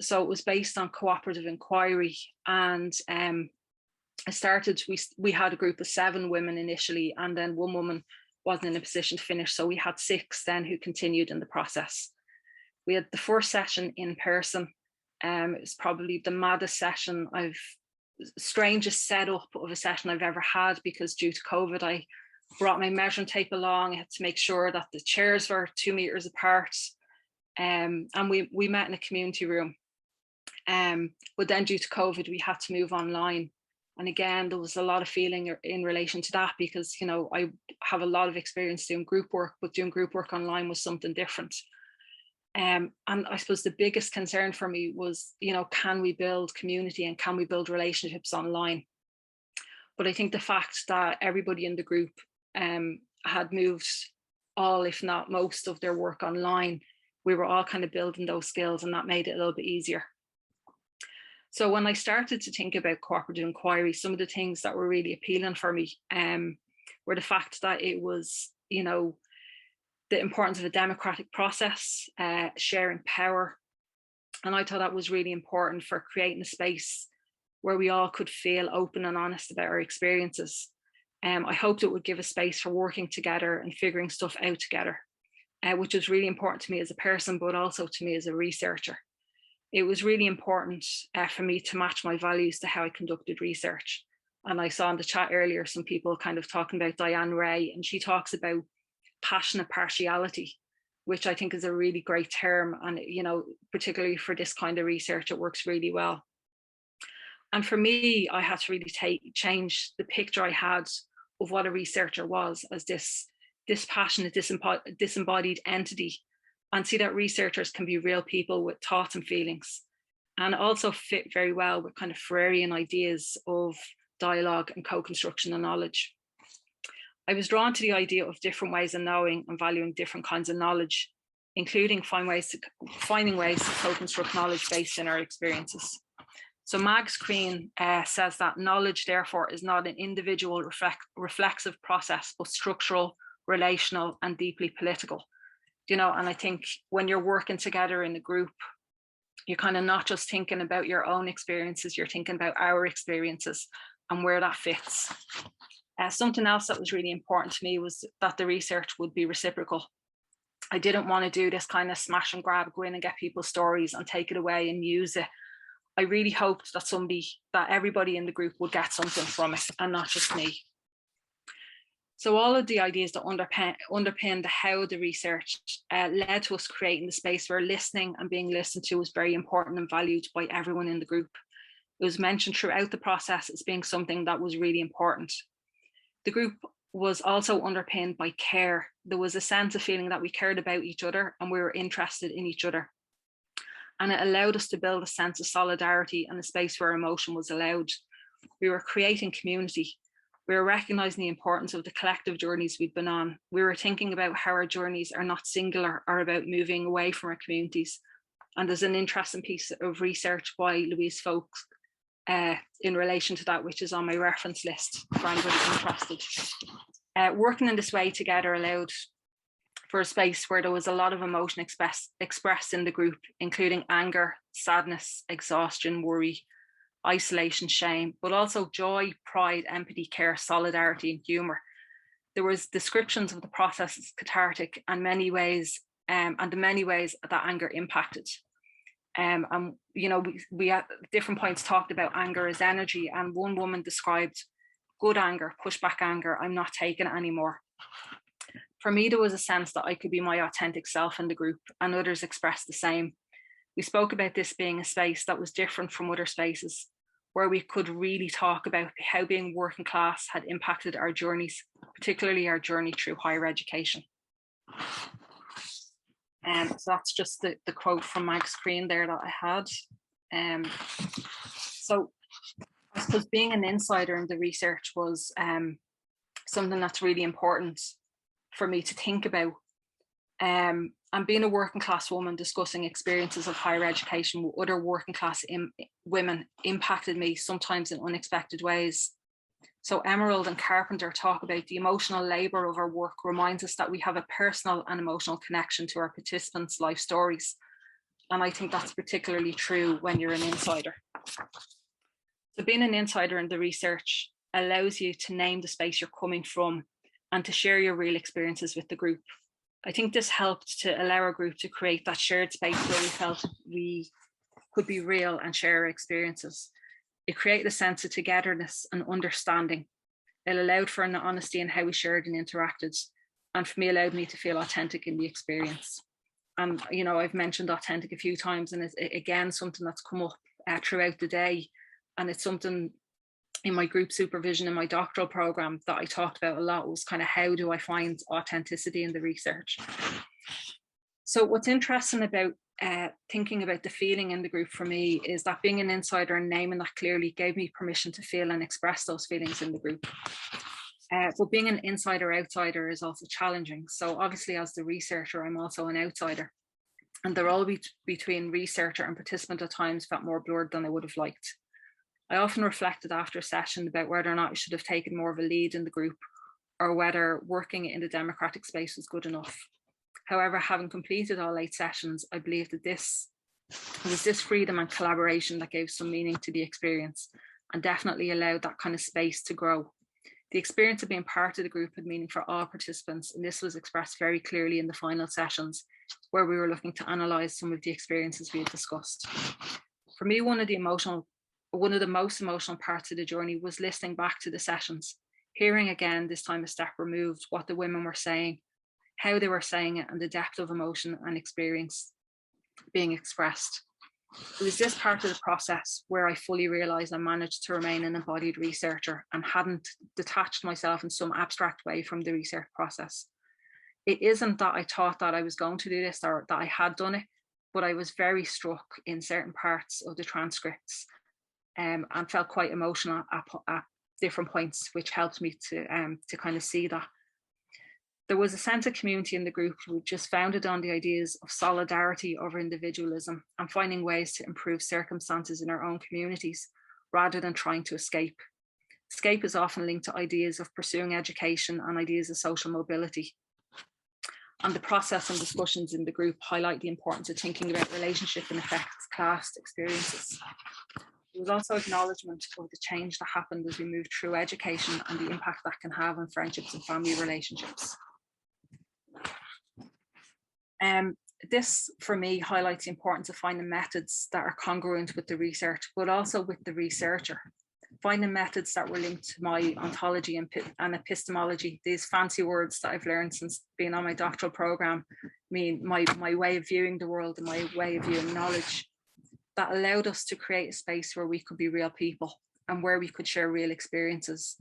So it was based on cooperative inquiry, and I started, we had a group of 7 women initially, and then 1 woman wasn't in a position to finish. So we had 6 then who continued in the process. We had the first session in person. It was probably the maddest session strangest setup of a session I've ever had, because due to COVID, I brought my measuring tape along. I had to make sure that the chairs were 2 meters apart. And we met in a community room. But then due to COVID, we had to move online. And again, there was a lot of feeling in relation to that, because, you know, I have a lot of experience doing group work, but doing group work online was something different. And I suppose the biggest concern for me was, you know, can we build community and can we build relationships online? But I think the fact that everybody in the group had moved all, if not most, of their work online, we were all kind of building those skills, and that made it a little bit easier. So when I started to think about cooperative inquiry, some of the things that were really appealing for me were the fact that it was, you know, the importance of a democratic process, sharing power. And I thought that was really important for creating a space where we all could feel open and honest about our experiences. I hoped it would give a space for working together and figuring stuff out together, which was really important to me as a person, but also to me as a researcher. It was really important for me to match my values to how I conducted research. And I saw in the chat earlier some people kind of talking about Diane Ray, and she talks about passionate partiality, which I think is a really great term. And, you know, particularly for this kind of research, it works really well. And for me, I had to really change the picture I had of what a researcher was as this passionate, disembodied entity, and see that researchers can be real people with thoughts and feelings, and also fit very well with kind of Freirean ideas of dialogue and co-construction of knowledge. I was drawn to the idea of different ways of knowing and valuing different kinds of knowledge, including finding ways to co-construct knowledge based in our experiences. So Mags Green says that knowledge, therefore, is not an individual reflexive process, but structural, relational, and deeply political. You know, and I think when you're working together in a group, you're kind of not just thinking about your own experiences, you're thinking about our experiences and where that fits. Something else that was really important to me was that the research would be reciprocal. I didn't want to do this kind of smash and grab, go in and get people's stories and take it away and use it. I really hoped that everybody in the group would get something from it, and not just me. So all of the ideas that underpinned how the research led to us creating the space where listening and being listened to was very important and valued by everyone in the group. It was mentioned throughout the process as being something that was really important. The group was also underpinned by care. There was a sense of feeling that we cared about each other and we were interested in each other. And it allowed us to build a sense of solidarity and a space where emotion was allowed. We were creating community. We were recognizing the importance of the collective journeys we'd been on. We were thinking about how our journeys are not singular or about moving away from our communities. And there's an interesting piece of research by Louise Folks in relation to that, which is on my reference list for anybody interested. Working in this way together allowed for a space where there was a lot of emotion expressed in the group, including anger, sadness, exhaustion, worry, isolation, shame, but also joy, pride, empathy, care, solidarity, and humour. There was descriptions of the process as cathartic, and many ways and in many ways that anger impacted. And you know, we at different points talked about anger as energy, and one woman described good anger, pushback anger, I'm not taking it anymore. For me, there was a sense that I could be my authentic self in the group, and others expressed the same. We spoke about this being a space that was different from other spaces, where we could really talk about how being working class had impacted our journeys, particularly our journey through higher education. So that's just the quote from Mag's screen there that I had. So I suppose being an insider in the research was something that's really important for me to think about. And being a working class woman discussing experiences of higher education with other working class women impacted me sometimes in unexpected ways. So Emerald and Carpenter talk about the emotional labour of our work reminds us that we have a personal and emotional connection to our participants' life stories. And I think that's particularly true when you're an insider. So being an insider in the research allows you to name the space you're coming from and to share your real experiences with the group. I think this helped to allow our group to create that shared space where we felt we could be real and share our experiences. It created a sense of togetherness and understanding. It allowed for an honesty in how we shared and interacted, and for me, allowed me to feel authentic in the experience. And you know, I've mentioned authentic a few times, and it's again something that's come up throughout the day, and it's something in my group supervision in my doctoral program that I talked about a lot. Was kind of how do I find authenticity in the research? So what's interesting about thinking about the feeling in the group for me is that being an insider and naming that clearly gave me permission to feel and express those feelings in the group. But being an insider-outsider is also challenging. So obviously as the researcher, I'm also an outsider. And the role between researcher and participant at times felt more blurred than I would have liked. I often reflected after a session about whether or not I should have taken more of a lead in the group or whether working in the democratic space was good enough. However, having completed all 8 sessions, I believe that this was this freedom and collaboration that gave some meaning to the experience and definitely allowed that kind of space to grow. The experience of being part of the group had meaning for all participants, and this was expressed very clearly in the final sessions where we were looking to analyse some of the experiences we had discussed. For me, one of the most emotional parts of the journey was listening back to the sessions, hearing again, this time a step removed, what the women were saying, how they were saying it, and the depth of emotion and experience being expressed. It was this part of the process where I fully realised I managed to remain an embodied researcher and hadn't detached myself in some abstract way from the research process. It isn't that I thought that I was going to do this or that I had done it, but I was very struck in certain parts of the transcripts and felt quite emotional at different points, which helped me to kind of see that. There was a sense of community in the group which is founded on the ideas of solidarity over individualism and finding ways to improve circumstances in our own communities rather than trying to escape. Escape is often linked to ideas of pursuing education and ideas of social mobility. And the process and discussions in the group highlight the importance of thinking about relationship and effects, class experiences. There was also acknowledgement of the change that happened as we moved through education and the impact that can have on friendships and family relationships. This, for me, highlights the importance of finding methods that are congruent with the research, but also with the researcher. Finding methods that were linked to my ontology and epistemology, these fancy words that I've learned since being on my doctoral program, mean my way of viewing the world and my way of viewing knowledge, that allowed us to create a space where we could be real people and where we could share real experiences,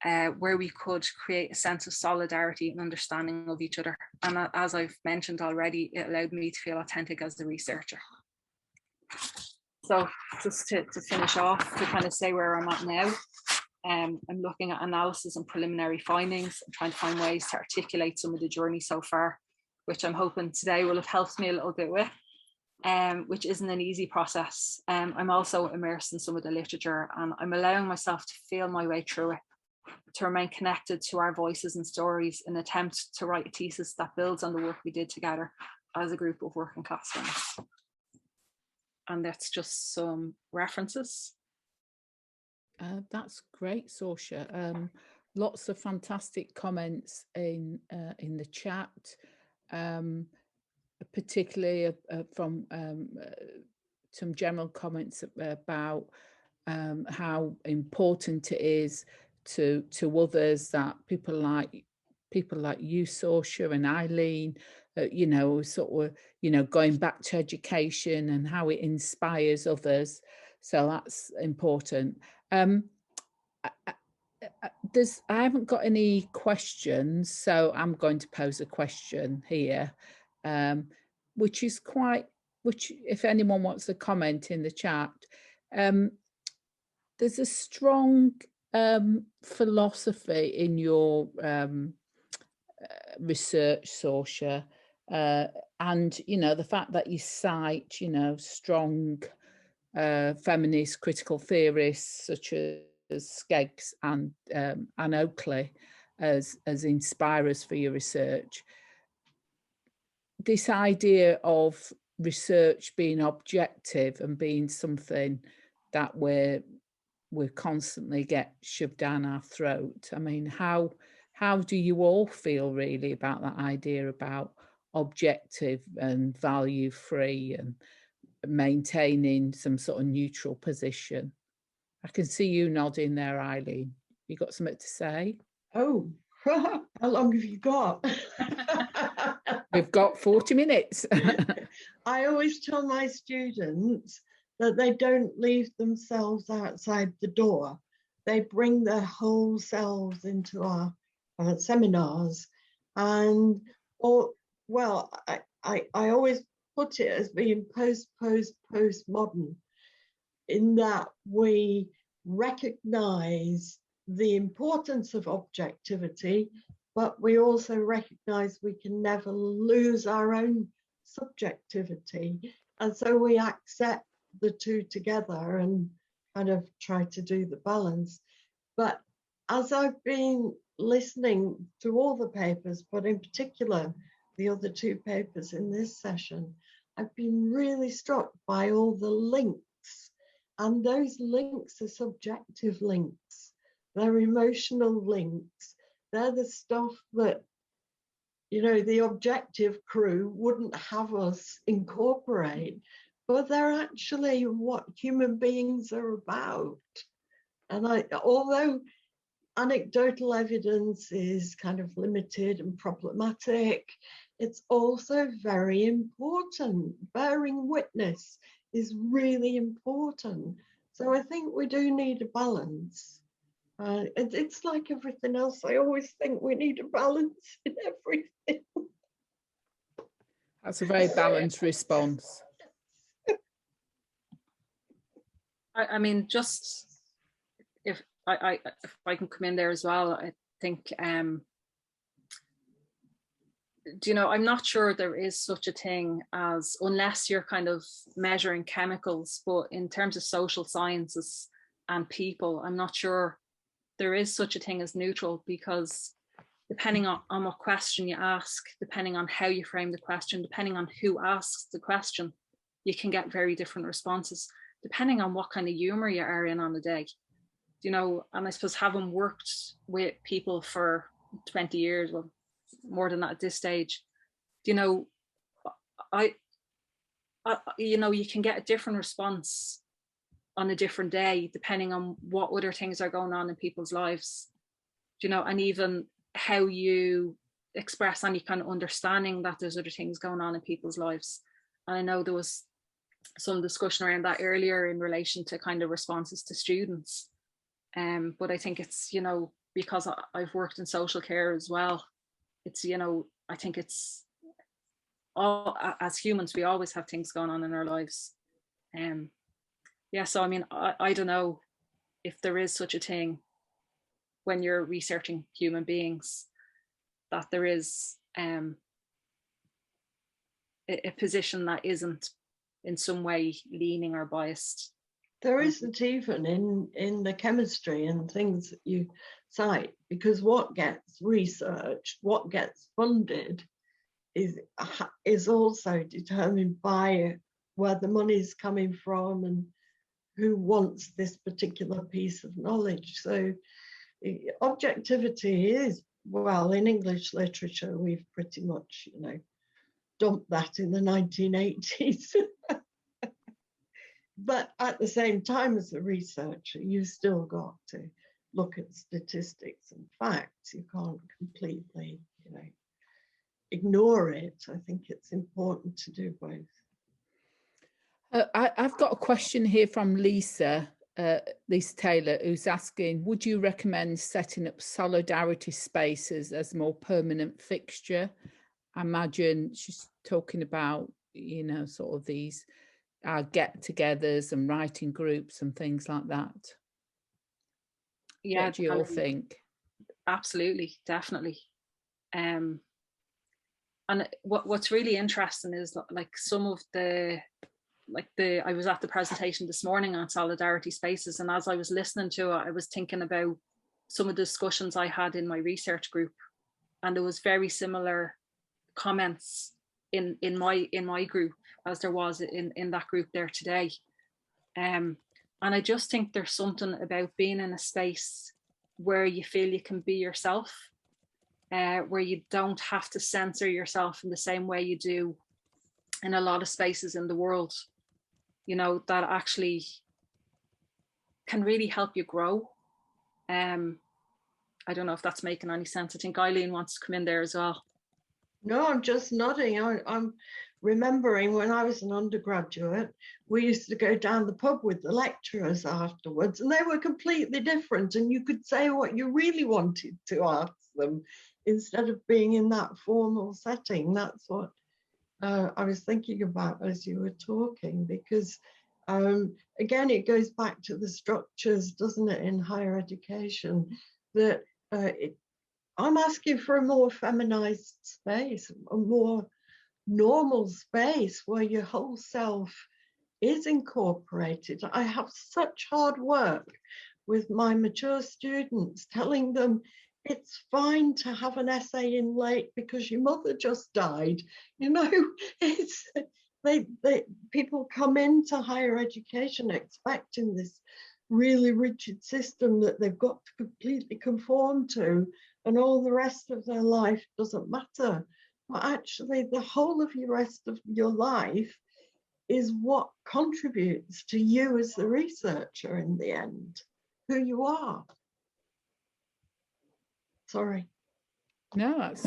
where we could create a sense of solidarity and understanding of each other. And as I've mentioned already, it allowed me to feel authentic as the researcher. So just to finish off, to kind of say where I'm at now, I'm looking at analysis and preliminary findings and trying to find ways to articulate some of the journey so far, which I'm hoping today will have helped me a little bit with, which isn't an easy process. I'm also immersed in some of the literature and I'm allowing myself to feel my way through it, to remain connected to our voices and stories in an attempt to write a thesis that builds on the work we did together as a group of working class women. And that's just some references. That's great, Sorca. Lots of fantastic comments in the chat. particularly from some general comments about how important it is to others, that people like you, Sorca, and Eileen, you know, sort of, you know, going back to education and how it inspires others. So that's important. I haven't got any questions, so I'm going to pose a question here, which if anyone wants to comment in the chat. There's a strong philosophy in your research, Sorca, and, you know, the fact that you cite, you know, strong feminist critical theorists such as Skeggs and Oakley as inspirers for your research. This idea of research being objective and being something that we constantly get shoved down our throat. I mean, how do you all feel really about that idea about objective and value free and maintaining some sort of neutral position? I can see you nodding there, Eileen. You got something to say? Oh, how long have you got? We've got 40 minutes. I always tell my students that they don't leave themselves outside the door. They bring their whole selves into our seminars. And, I always put it as being postmodern, in that we recognize the importance of objectivity, but we also recognize we can never lose our own subjectivity. And so we accept the two together and kind of try to do the balance. But as I've been listening to all the papers, but in particular the other two papers in this session, I've been really struck by all the links. And those links are subjective links. They're emotional links. They're the stuff that, you know, the objective crew wouldn't have us incorporate, but they're actually what human beings are about. And although anecdotal evidence is kind of limited and problematic, it's also very important. Bearing witness is really important. So I think we do need a balance. It's like everything else. I always think we need a balance in everything. That's a very balanced response. I mean, just if I can come in there as well, I think, do you know, I'm not sure there is such a thing as, unless you're kind of measuring chemicals, but in terms of social sciences and people, I'm not sure there is such a thing as neutral, because depending on what question you ask, depending on how you frame the question, depending on who asks the question, you can get very different responses, depending on what kind of humor you are in on the day. You know, and I suppose having worked with people for 20 years, well, more than that at this stage, you know, you know, you can get a different response on a different day, depending on what other things are going on in people's lives, you know, and even how you express any kind of understanding that there's other things going on in people's lives. And I know there was some discussion around that earlier in relation to kind of responses to students. But I think it's, you know, because I've worked in social care as well, it's, you know, I think it's all, as humans, we always have things going on in our lives. Yeah, so I mean, I don't know if there is such a thing when you're researching human beings, that there is a position that isn't in some way leaning or biased. There isn't even in the chemistry and things that you cite, because what gets researched, what gets funded is also determined by where the money's coming from and who wants this particular piece of knowledge. So objectivity is, well, in English literature, we've pretty much, you know, dumped that in the 1980s. But at the same time, as a researcher, you've still got to look at statistics and facts. You can't completely, ignore it. I think it's important to do both. I've got a question here from Lisa Taylor, who's asking, would you recommend setting up solidarity spaces as a more permanent fixture? I imagine she's talking about, sort of these get-togethers and writing groups and things like that. Yeah, what do you all think? Absolutely, definitely. And what's really interesting is like some of I was at the presentation this morning on solidarity spaces, and as I was listening to it, I was thinking about some of the discussions I had in my research group, and there was very similar comments in my group as there was in that group there today. And I just think there's something about being in a space where you feel you can be yourself, where you don't have to censor yourself in the same way you do in a lot of spaces in the world, that actually can really help you grow. I don't know if that's making any sense. I think Eileen wants to come in there as well. No, I'm just nodding. I'm remembering when I was an undergraduate, we used to go down the pub with the lecturers afterwards, and they were completely different, and you could say what you really wanted to ask them instead of being in that formal setting. That's what I was thinking about as you were talking, because again, it goes back to the structures, doesn't it, in higher education, that I'm asking for a more feminized space, a more normal space where your whole self is incorporated. I have such hard work with my mature students, telling them it's fine to have an essay in late because your mother just died. It's people come into higher education expecting this really rigid system that they've got to completely conform to, and all the rest of their life doesn't matter. But actually, the whole of the rest of your life is what contributes to you as the researcher in the end, who you are. Sorry. No, that's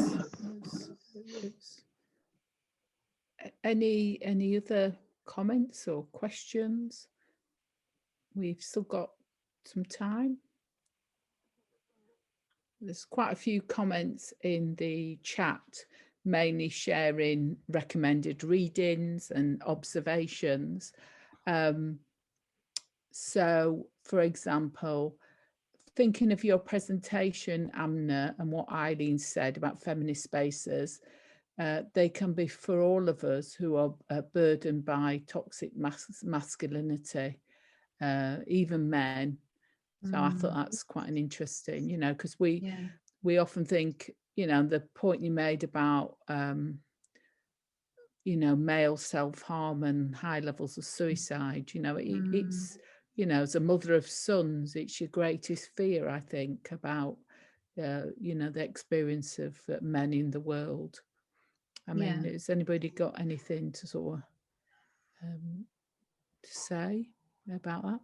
any other comments or questions? We've still got some time. There's quite a few comments in the chat, mainly sharing recommended readings and observations. So, for example, thinking of your presentation, Aamna, and what Eileen said about feminist spaces, they can be for all of us who are burdened by toxic masculinity, even men. So I thought that's quite an interesting, because we often think, the point you made about, male self-harm and high levels of suicide, it's, as a mother of sons, it's your greatest fear, I think, about, the experience of men in the world. I mean, has anybody got anything to sort of to say about that?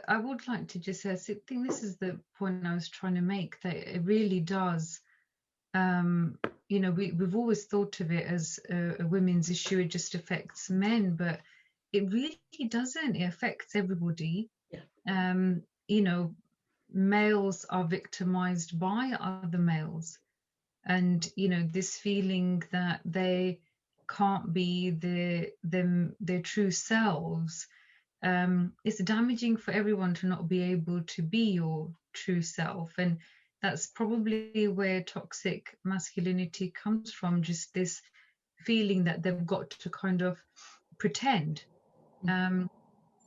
I would like to just say, I think this is the point I was trying to make, that it really does, we've always thought of it as a women's issue, it just affects men, but it really doesn't. It affects everybody. Males are victimized by other males, and this feeling that they can't be their true selves. It's damaging for everyone to not be able to be your true self, and that's probably where toxic masculinity comes from, just this feeling that they've got to kind of pretend.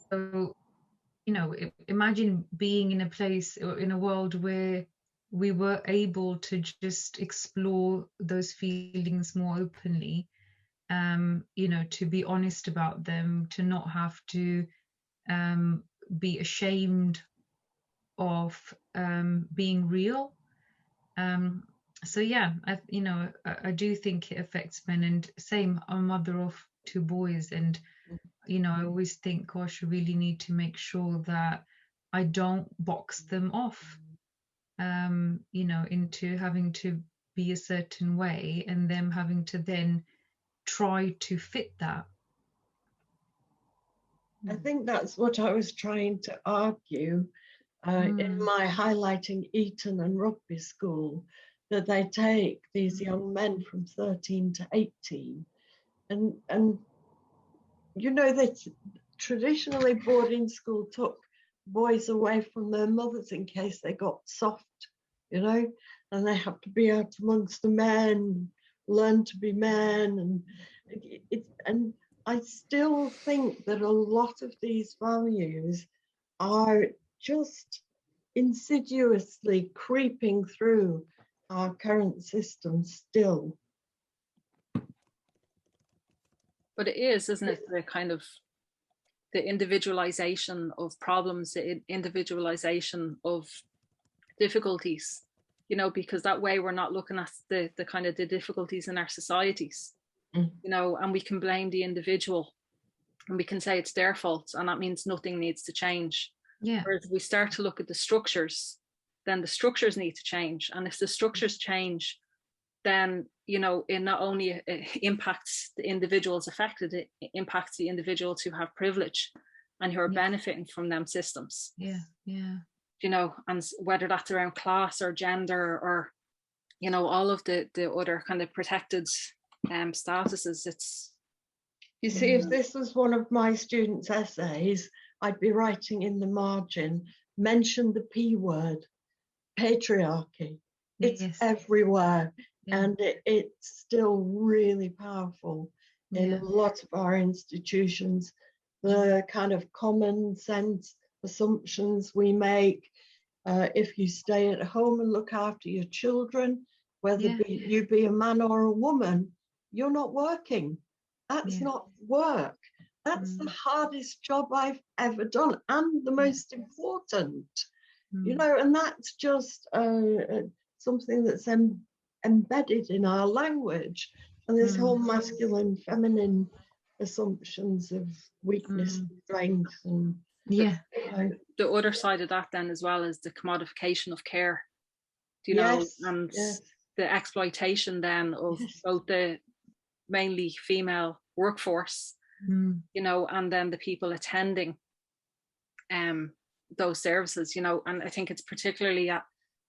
So imagine being in a place or in a world where we were able to just explore those feelings more openly, to be honest about them, to not have to be ashamed of being real. So yeah, I do think it affects men. And same, I'm a mother of 2 boys, and I always think, gosh, I really need to make sure that I don't box them off, into having to be a certain way and them having to then try to fit that. I think that's what I was trying to argue in my highlighting Eton and rugby school, that they take these young men from 13 to 18 and that traditionally boarding school took boys away from their mothers in case they got soft, and they had to be out amongst the men, learn to be men, and I still think that a lot of these values are just insidiously creeping through our current system still. But it is, isn't it, the kind of the individualization of problems, the individualization of difficulties, because that way we're not looking at the kind of the difficulties in our societies, and we can blame the individual and we can say it's their fault, and that means nothing needs to change. Yeah. Whereas if we start to look at the structures, then the structures need to change. And if the structures change, then, it not only impacts the individuals affected, it impacts the individuals who have privilege and who are benefiting from them systems. Yeah. And whether that's around class or gender or, all of the other kind of protected statuses, it's... You see, if this was one of my students' essays, I'd be writing in the margin, mention the P word, patriarchy. It's everywhere. Yeah. And it's still really powerful in a lot of our institutions. The kind of common sense assumptions we make, if you stay at home and look after your children, whether you be a man or a woman, you're not working. That's not work. That's the hardest job I've ever done and the most important, and that's just something that's embedded in our language. And this whole masculine, feminine assumptions of weakness and strength. And the other side of that then as well is the commodification of care, and the exploitation then of both the mainly female workforce, and then the people attending those services, and I think it's particularly at,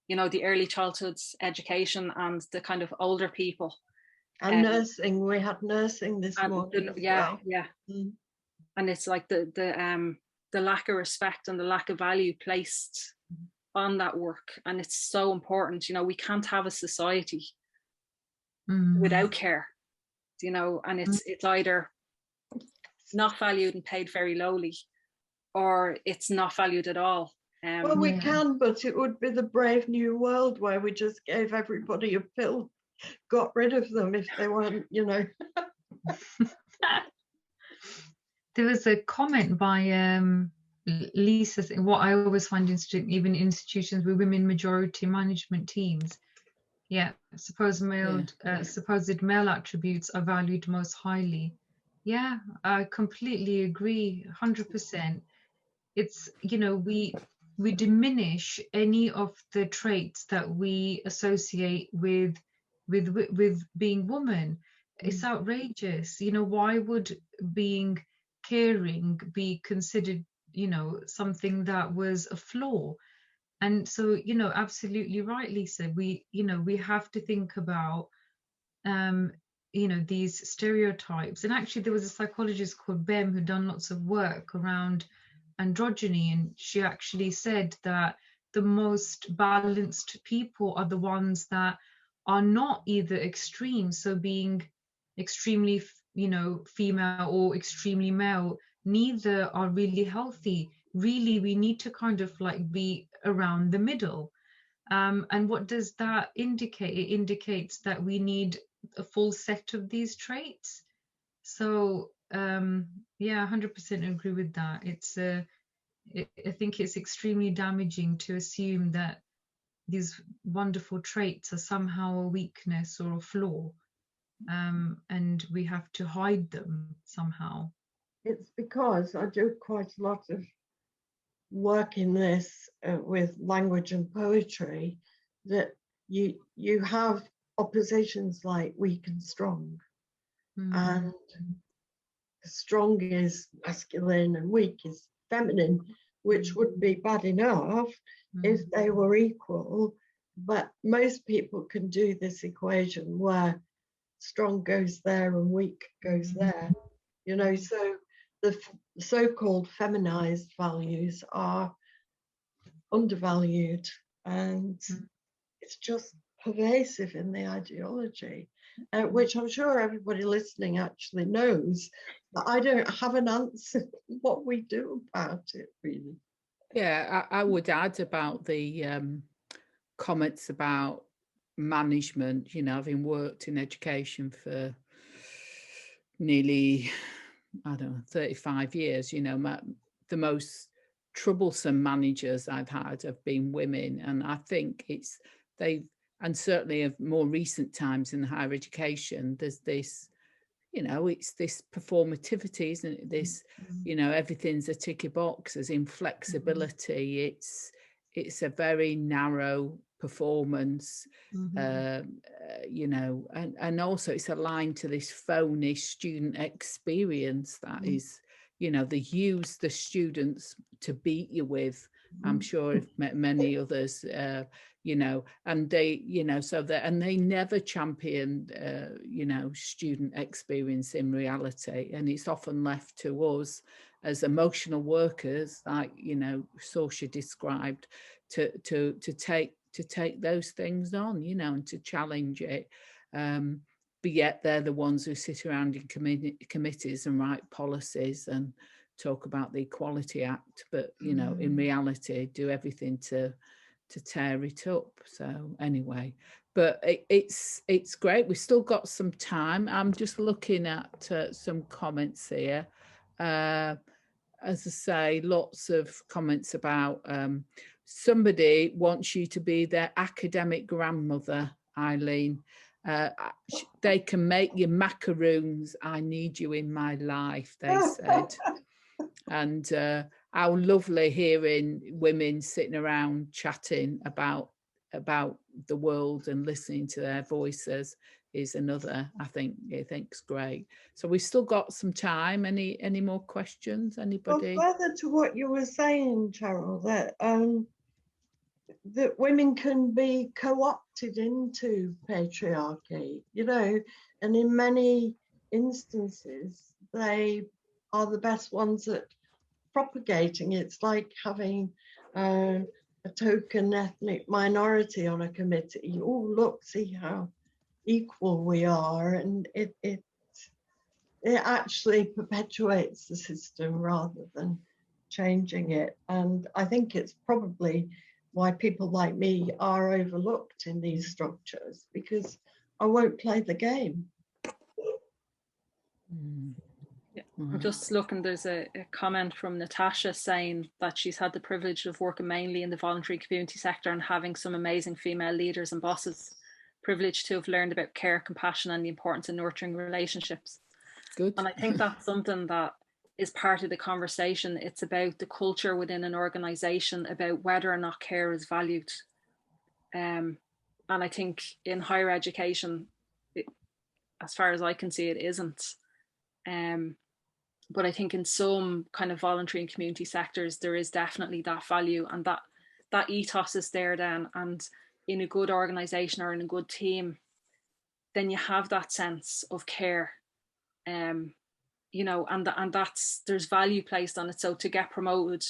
the early childhood education and the kind of older people. And nursing, we had nursing this morning. And it's like the lack of respect and the lack of value placed on that work, and it's so important. We can't have a society without care. And it's either not valued and paid very lowly, or it's not valued at all. Well, we can, but it would be the brave new world where we just gave everybody a pill, got rid of them if they weren't, There was a comment by Lisa, what I always find interesting, even institutions with women majority management teams. Supposed male attributes are valued most highly. Yeah, I completely agree, 100%. It's, we diminish any of the traits that we associate with being woman. It's outrageous. Why would being caring be considered, something that was a flaw? And so, absolutely right, Lisa, we have to think about, these stereotypes. And actually there was a psychologist called Bem who'd done lots of work around androgyny, and she actually said that the most balanced people are the ones that are not either extreme, so being extremely, female or extremely male, neither are really healthy. Really, we need to kind of like be around the middle. And what does that indicate? It indicates that we need a full set of these traits. So 100% agree with that. It's I think it's extremely damaging to assume that these wonderful traits are somehow a weakness or a flaw, and we have to hide them somehow. It's because I do quite a lot of work in this with language and poetry, that you have oppositions like weak and strong, and strong is masculine and weak is feminine, which would be bad enough if they were equal. But most people can do this equation where strong goes there and weak goes there, you know. So the so-called feminized values are undervalued, and it's just pervasive in the ideology, which I'm sure everybody listening actually knows, but I don't have an answer what we do about it, really. Yeah, I would add about the comments about management, you know, having worked in education for nearly, I don't know, 35 years, you know, the most troublesome managers I've had have been women. And I think and certainly of more recent times in higher education, there's this, you know, it's this performativity, isn't it? This, you know, everything's a ticky box, as in flexibility. It's a very narrow performance, you know, and also it's aligned to this phony student experience that is, you know, they use the students to beat you with. I'm sure I've met many others, you know, and they, you know, and they never champion, you know, student experience in reality. And it's often left to us as emotional workers, like, you know, Sorca described, to take those things on, you know, and to challenge it. But yet they're the ones who sit around in committees and write policies and talk about the Equality Act, but, you know, in reality, do everything to tear it up. So anyway, but it's great. We've still got some time. I'm just looking at some comments here. As I say, lots of comments about somebody wants you to be their academic grandmother, Eileen. They can make you macaroons. I need you in my life, they said. And how lovely hearing women sitting around chatting about the world and listening to their voices is another, I think's great. So we've still got some time. Any more questions? Anybody? Well, further to what you were saying, Cheryl, that women can be co-opted into patriarchy, you know, and in many instances they are the best ones at propagating. It's like having a token ethnic minority on a committee. Oh, look, see how equal we are, and it actually perpetuates the system rather than changing it. And I think it's probably why people like me are overlooked in these structures, because I won't play the game. Yeah, I'm just looking, there's a comment from Natasha saying that she's had the privilege of working mainly in the voluntary community sector and having some amazing female leaders and bosses. Privileged to have learned about care, compassion, and the importance of nurturing relationships. Good. And I think that's something that is part of the conversation. It's about the culture within an organization, about whether or not care is valued. And I think in higher education, as far as I can see, it isn't. But I think in some kind of voluntary and community sectors, there is definitely that value, and that ethos is there then. And in a good organization or in a good team, then you have that sense of care. You know, and there's value placed on it. So to get promoted,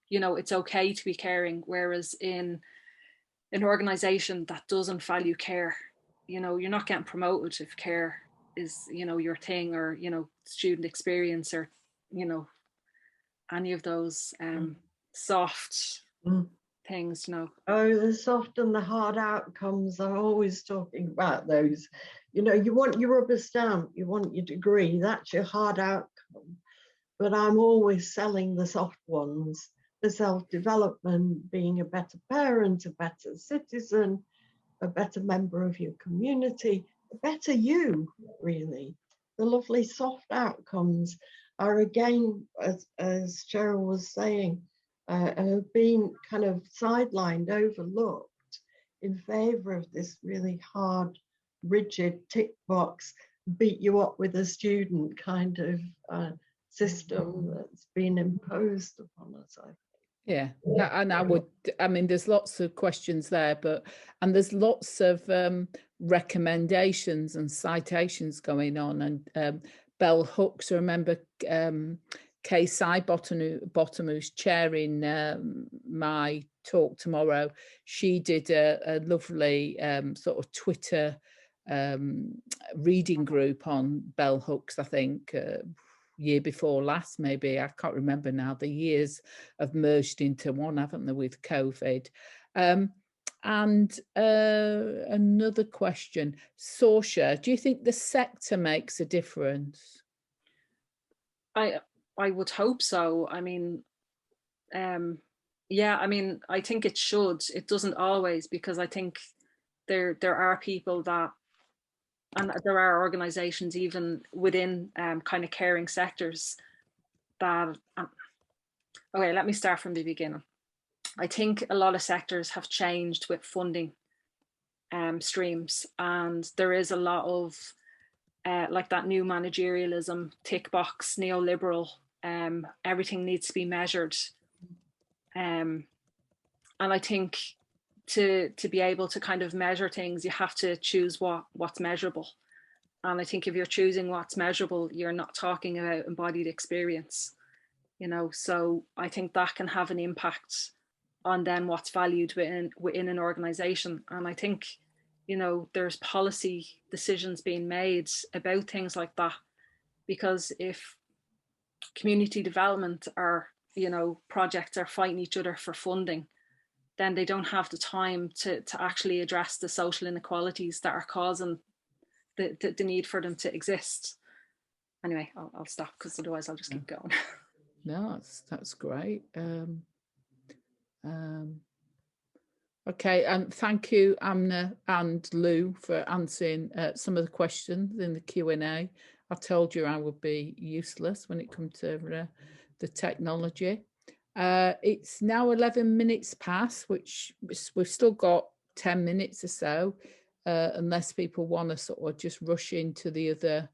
you know, it's okay to be caring. Whereas in an organization that doesn't value care, you know, you're not getting promoted if care is, you know, your thing, or, you know, student experience, or, you know, any of those soft things, you know. Oh, the soft and the hard outcomes. I'm always talking about those. You know, you want your rubber stamp, you want your degree, that's your hard outcome. But I'm always selling the soft ones, the self-development, being a better parent, a better citizen, a better member of your community, a better you, really. The lovely soft outcomes are, again, as Cheryl was saying, have been kind of sidelined, overlooked in favour of this really hard, rigid tick box, beat you up with a student kind of system that's been imposed upon us, I think. Yeah, and I mean, there's lots of questions there, and there's lots of recommendations and citations going on, and bell hooks. I remember Kay Sidebottom, who's chairing my talk tomorrow, she did a lovely sort of Twitter reading group on bell hooks, I think, year before last, maybe. I can't remember now. The years have merged into one, haven't they, with COVID? And another question, Sorca, do you think the sector makes a difference? I would hope so. I mean, yeah, I mean, I think it should. It doesn't always, because I think there are people that, and there are organizations even within kind of caring sectors that, okay, let me start from the beginning. I think a lot of sectors have changed with funding streams, and there is a lot of like that new managerialism, tick box, neoliberal, everything needs to be measured. And I think to be able to kind of measure things, you have to choose what's measurable. And I think if you're choosing what's measurable, you're not talking about embodied experience, you know. So I think that can have an impact on then what's valued within an organization. And I think, you know, there's policy decisions being made about things like that, because if community development or, you know, projects are fighting each other for funding, then they don't have the time to actually address the social inequalities that are causing the need for them to exist. Anyway, I'll stop, because otherwise I'll just keep going. No, that's great. Okay, and thank you, Aamna and Lou, for answering some of the questions in the Q&A. I told you I would be useless when it comes to the technology. It's now 11 minutes past, which we've still got 10 minutes or so, unless people want to sort of just rush into the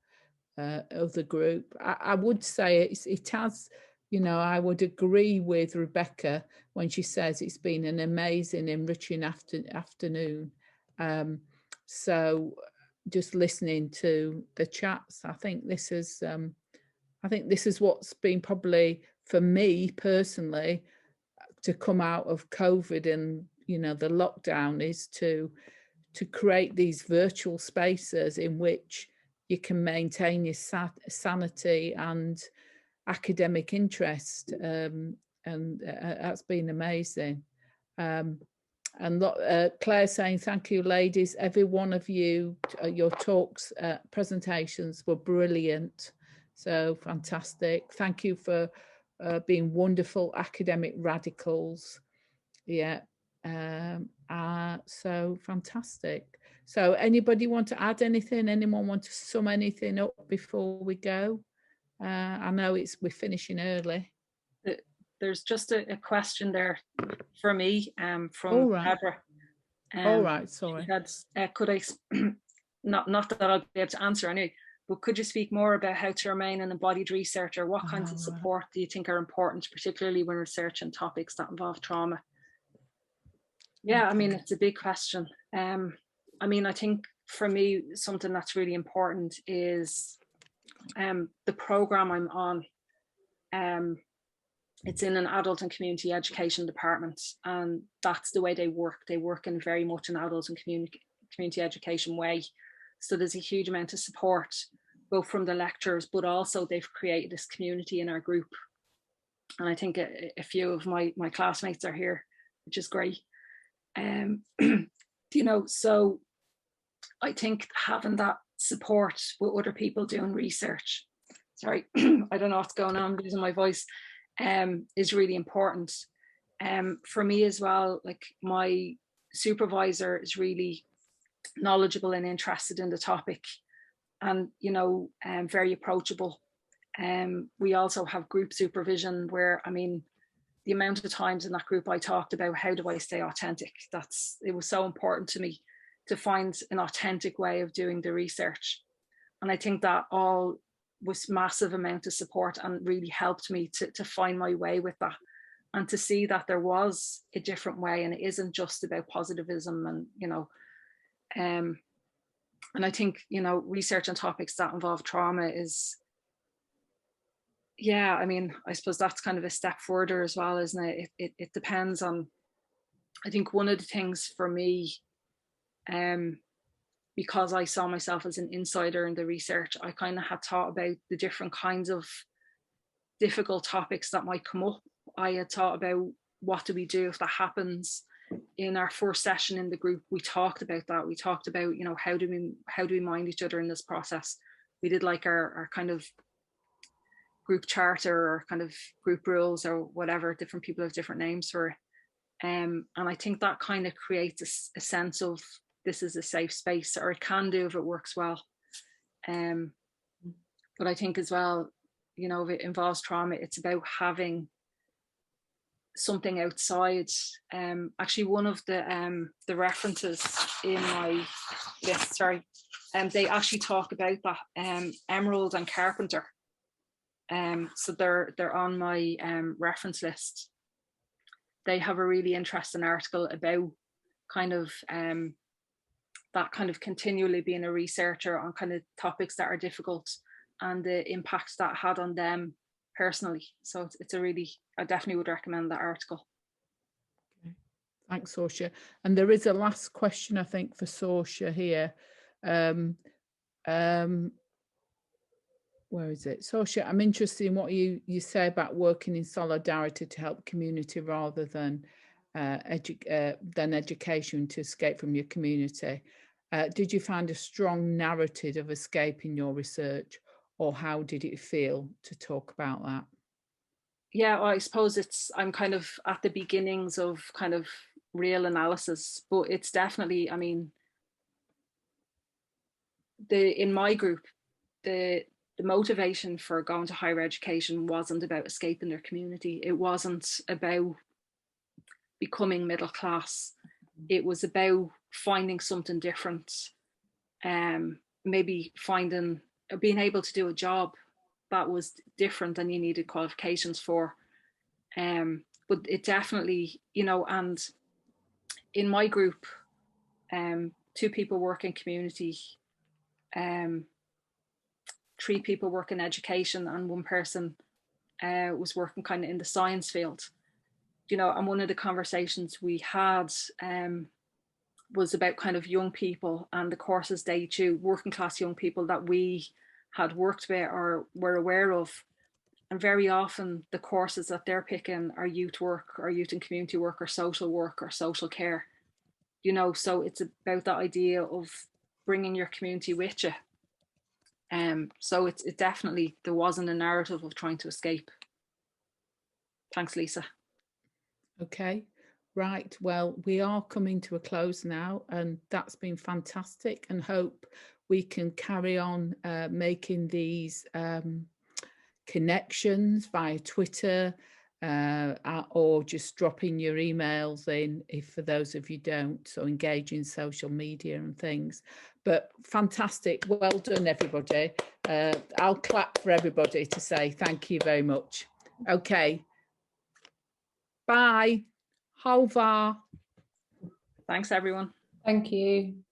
other group. I would say it has, you know, I would agree with Rebecca when she says it's been an amazing, enriching afternoon. So just listening to the chats, I think this is what's been probably, for me personally, to come out of COVID and, you know, the lockdown, is to create these virtual spaces in which you can maintain your sanity and academic interest, and that's been amazing. And Claire saying, thank you, ladies, every one of you, your talks, presentations were brilliant, so fantastic. Thank you for being wonderful academic radicals. Yeah, so fantastic. So anybody want to add anything? Anyone want to sum anything up before we go? I know we're finishing early. There's just a question there for me from Deborah. All right, sorry. Could I, not that I'll be able to answer anyway, but could you speak more about how to remain an embodied researcher? What kinds of support do you think are important, particularly when researching topics that involve trauma? Yeah, I mean, it's a big question. I mean, I think for me, something that's really important is the program I'm on. It's in an adult and community education department, and that's the way they work. They work in very much an adult and community education way. So there's a huge amount of support, both from the lecturers, but also they've created this community in our group. And I think a few of my classmates are here, which is great. You know, so I think having that support with other people doing research, sorry, I don't know what's going on, I'm losing my voice, is really important. For me as well, like my supervisor is really knowledgeable and interested in the topic, and very approachable. We also have group supervision where, I mean, the amount of times in that group I talked about how do I stay authentic. It was so important to me to find an authentic way of doing the research. And I think that all was massive amount of support and really helped me to find my way with that, and to see that there was a different way, and it isn't just about positivism. And and I think research on topics that involve trauma is, yeah, I mean, I suppose that's kind of a step further as well, isn't it? It depends on, I think one of the things for me, because I saw myself as an insider in the research, I kind of had thought about the different kinds of difficult topics that might come up. I had thought about what do we do if that happens. In our first session in the group, we talked about that. We talked about, how do we mind each other in this process. We did like our kind of group charter or kind of group rules or whatever. Different people have different names for it. And I think that kind of creates a sense of this is a safe space, or it can do if it works well. But I think as well, if it involves trauma, it's about having something outside. Actually, one of the references in my list, they actually talk about that, Emerald and Carpenter. So they're on my reference list. They have a really interesting article about kind of that kind of continually being a researcher on kind of topics that are difficult and the impact that had on them personally. So it's a really, I definitely would recommend that article. Okay. Thanks, Sorca. And there is a last question, I think, for Sorca here. Where is it? Sorca, I'm interested in what you say about working in solidarity to help community rather than education to escape from your community. Did you find a strong narrative of escape in your research, or how did it feel to talk about that? Yeah, well, I suppose I'm kind of at the beginnings of kind of real analysis, but it's definitely, I mean, in my group, the motivation for going to higher education wasn't about escaping their community. It wasn't about becoming middle class. It was about finding something different, maybe being able to do a job that was different than you needed qualifications for. But it definitely, and in my group, 2 people work in community, 3 people work in education, and 1 person was working kind of in the science field. And one of the conversations we had was about kind of young people and the courses they choose, working class young people that we had worked with or were aware of. And very often the courses that they're picking are youth work or youth and community work or social care, so it's about that idea of bringing your community with you. So it definitely, there wasn't a narrative of trying to escape. Thanks, Lisa. Okay, right. Well, we are coming to a close now, and that's been fantastic, and hope we can carry on making these connections via Twitter or just dropping your emails in, if for those of you don't, so engage in social media and things. But fantastic, well done everybody. I'll clap for everybody to say thank you very much. Okay, bye. Au revoir. Thanks everyone. Thank you.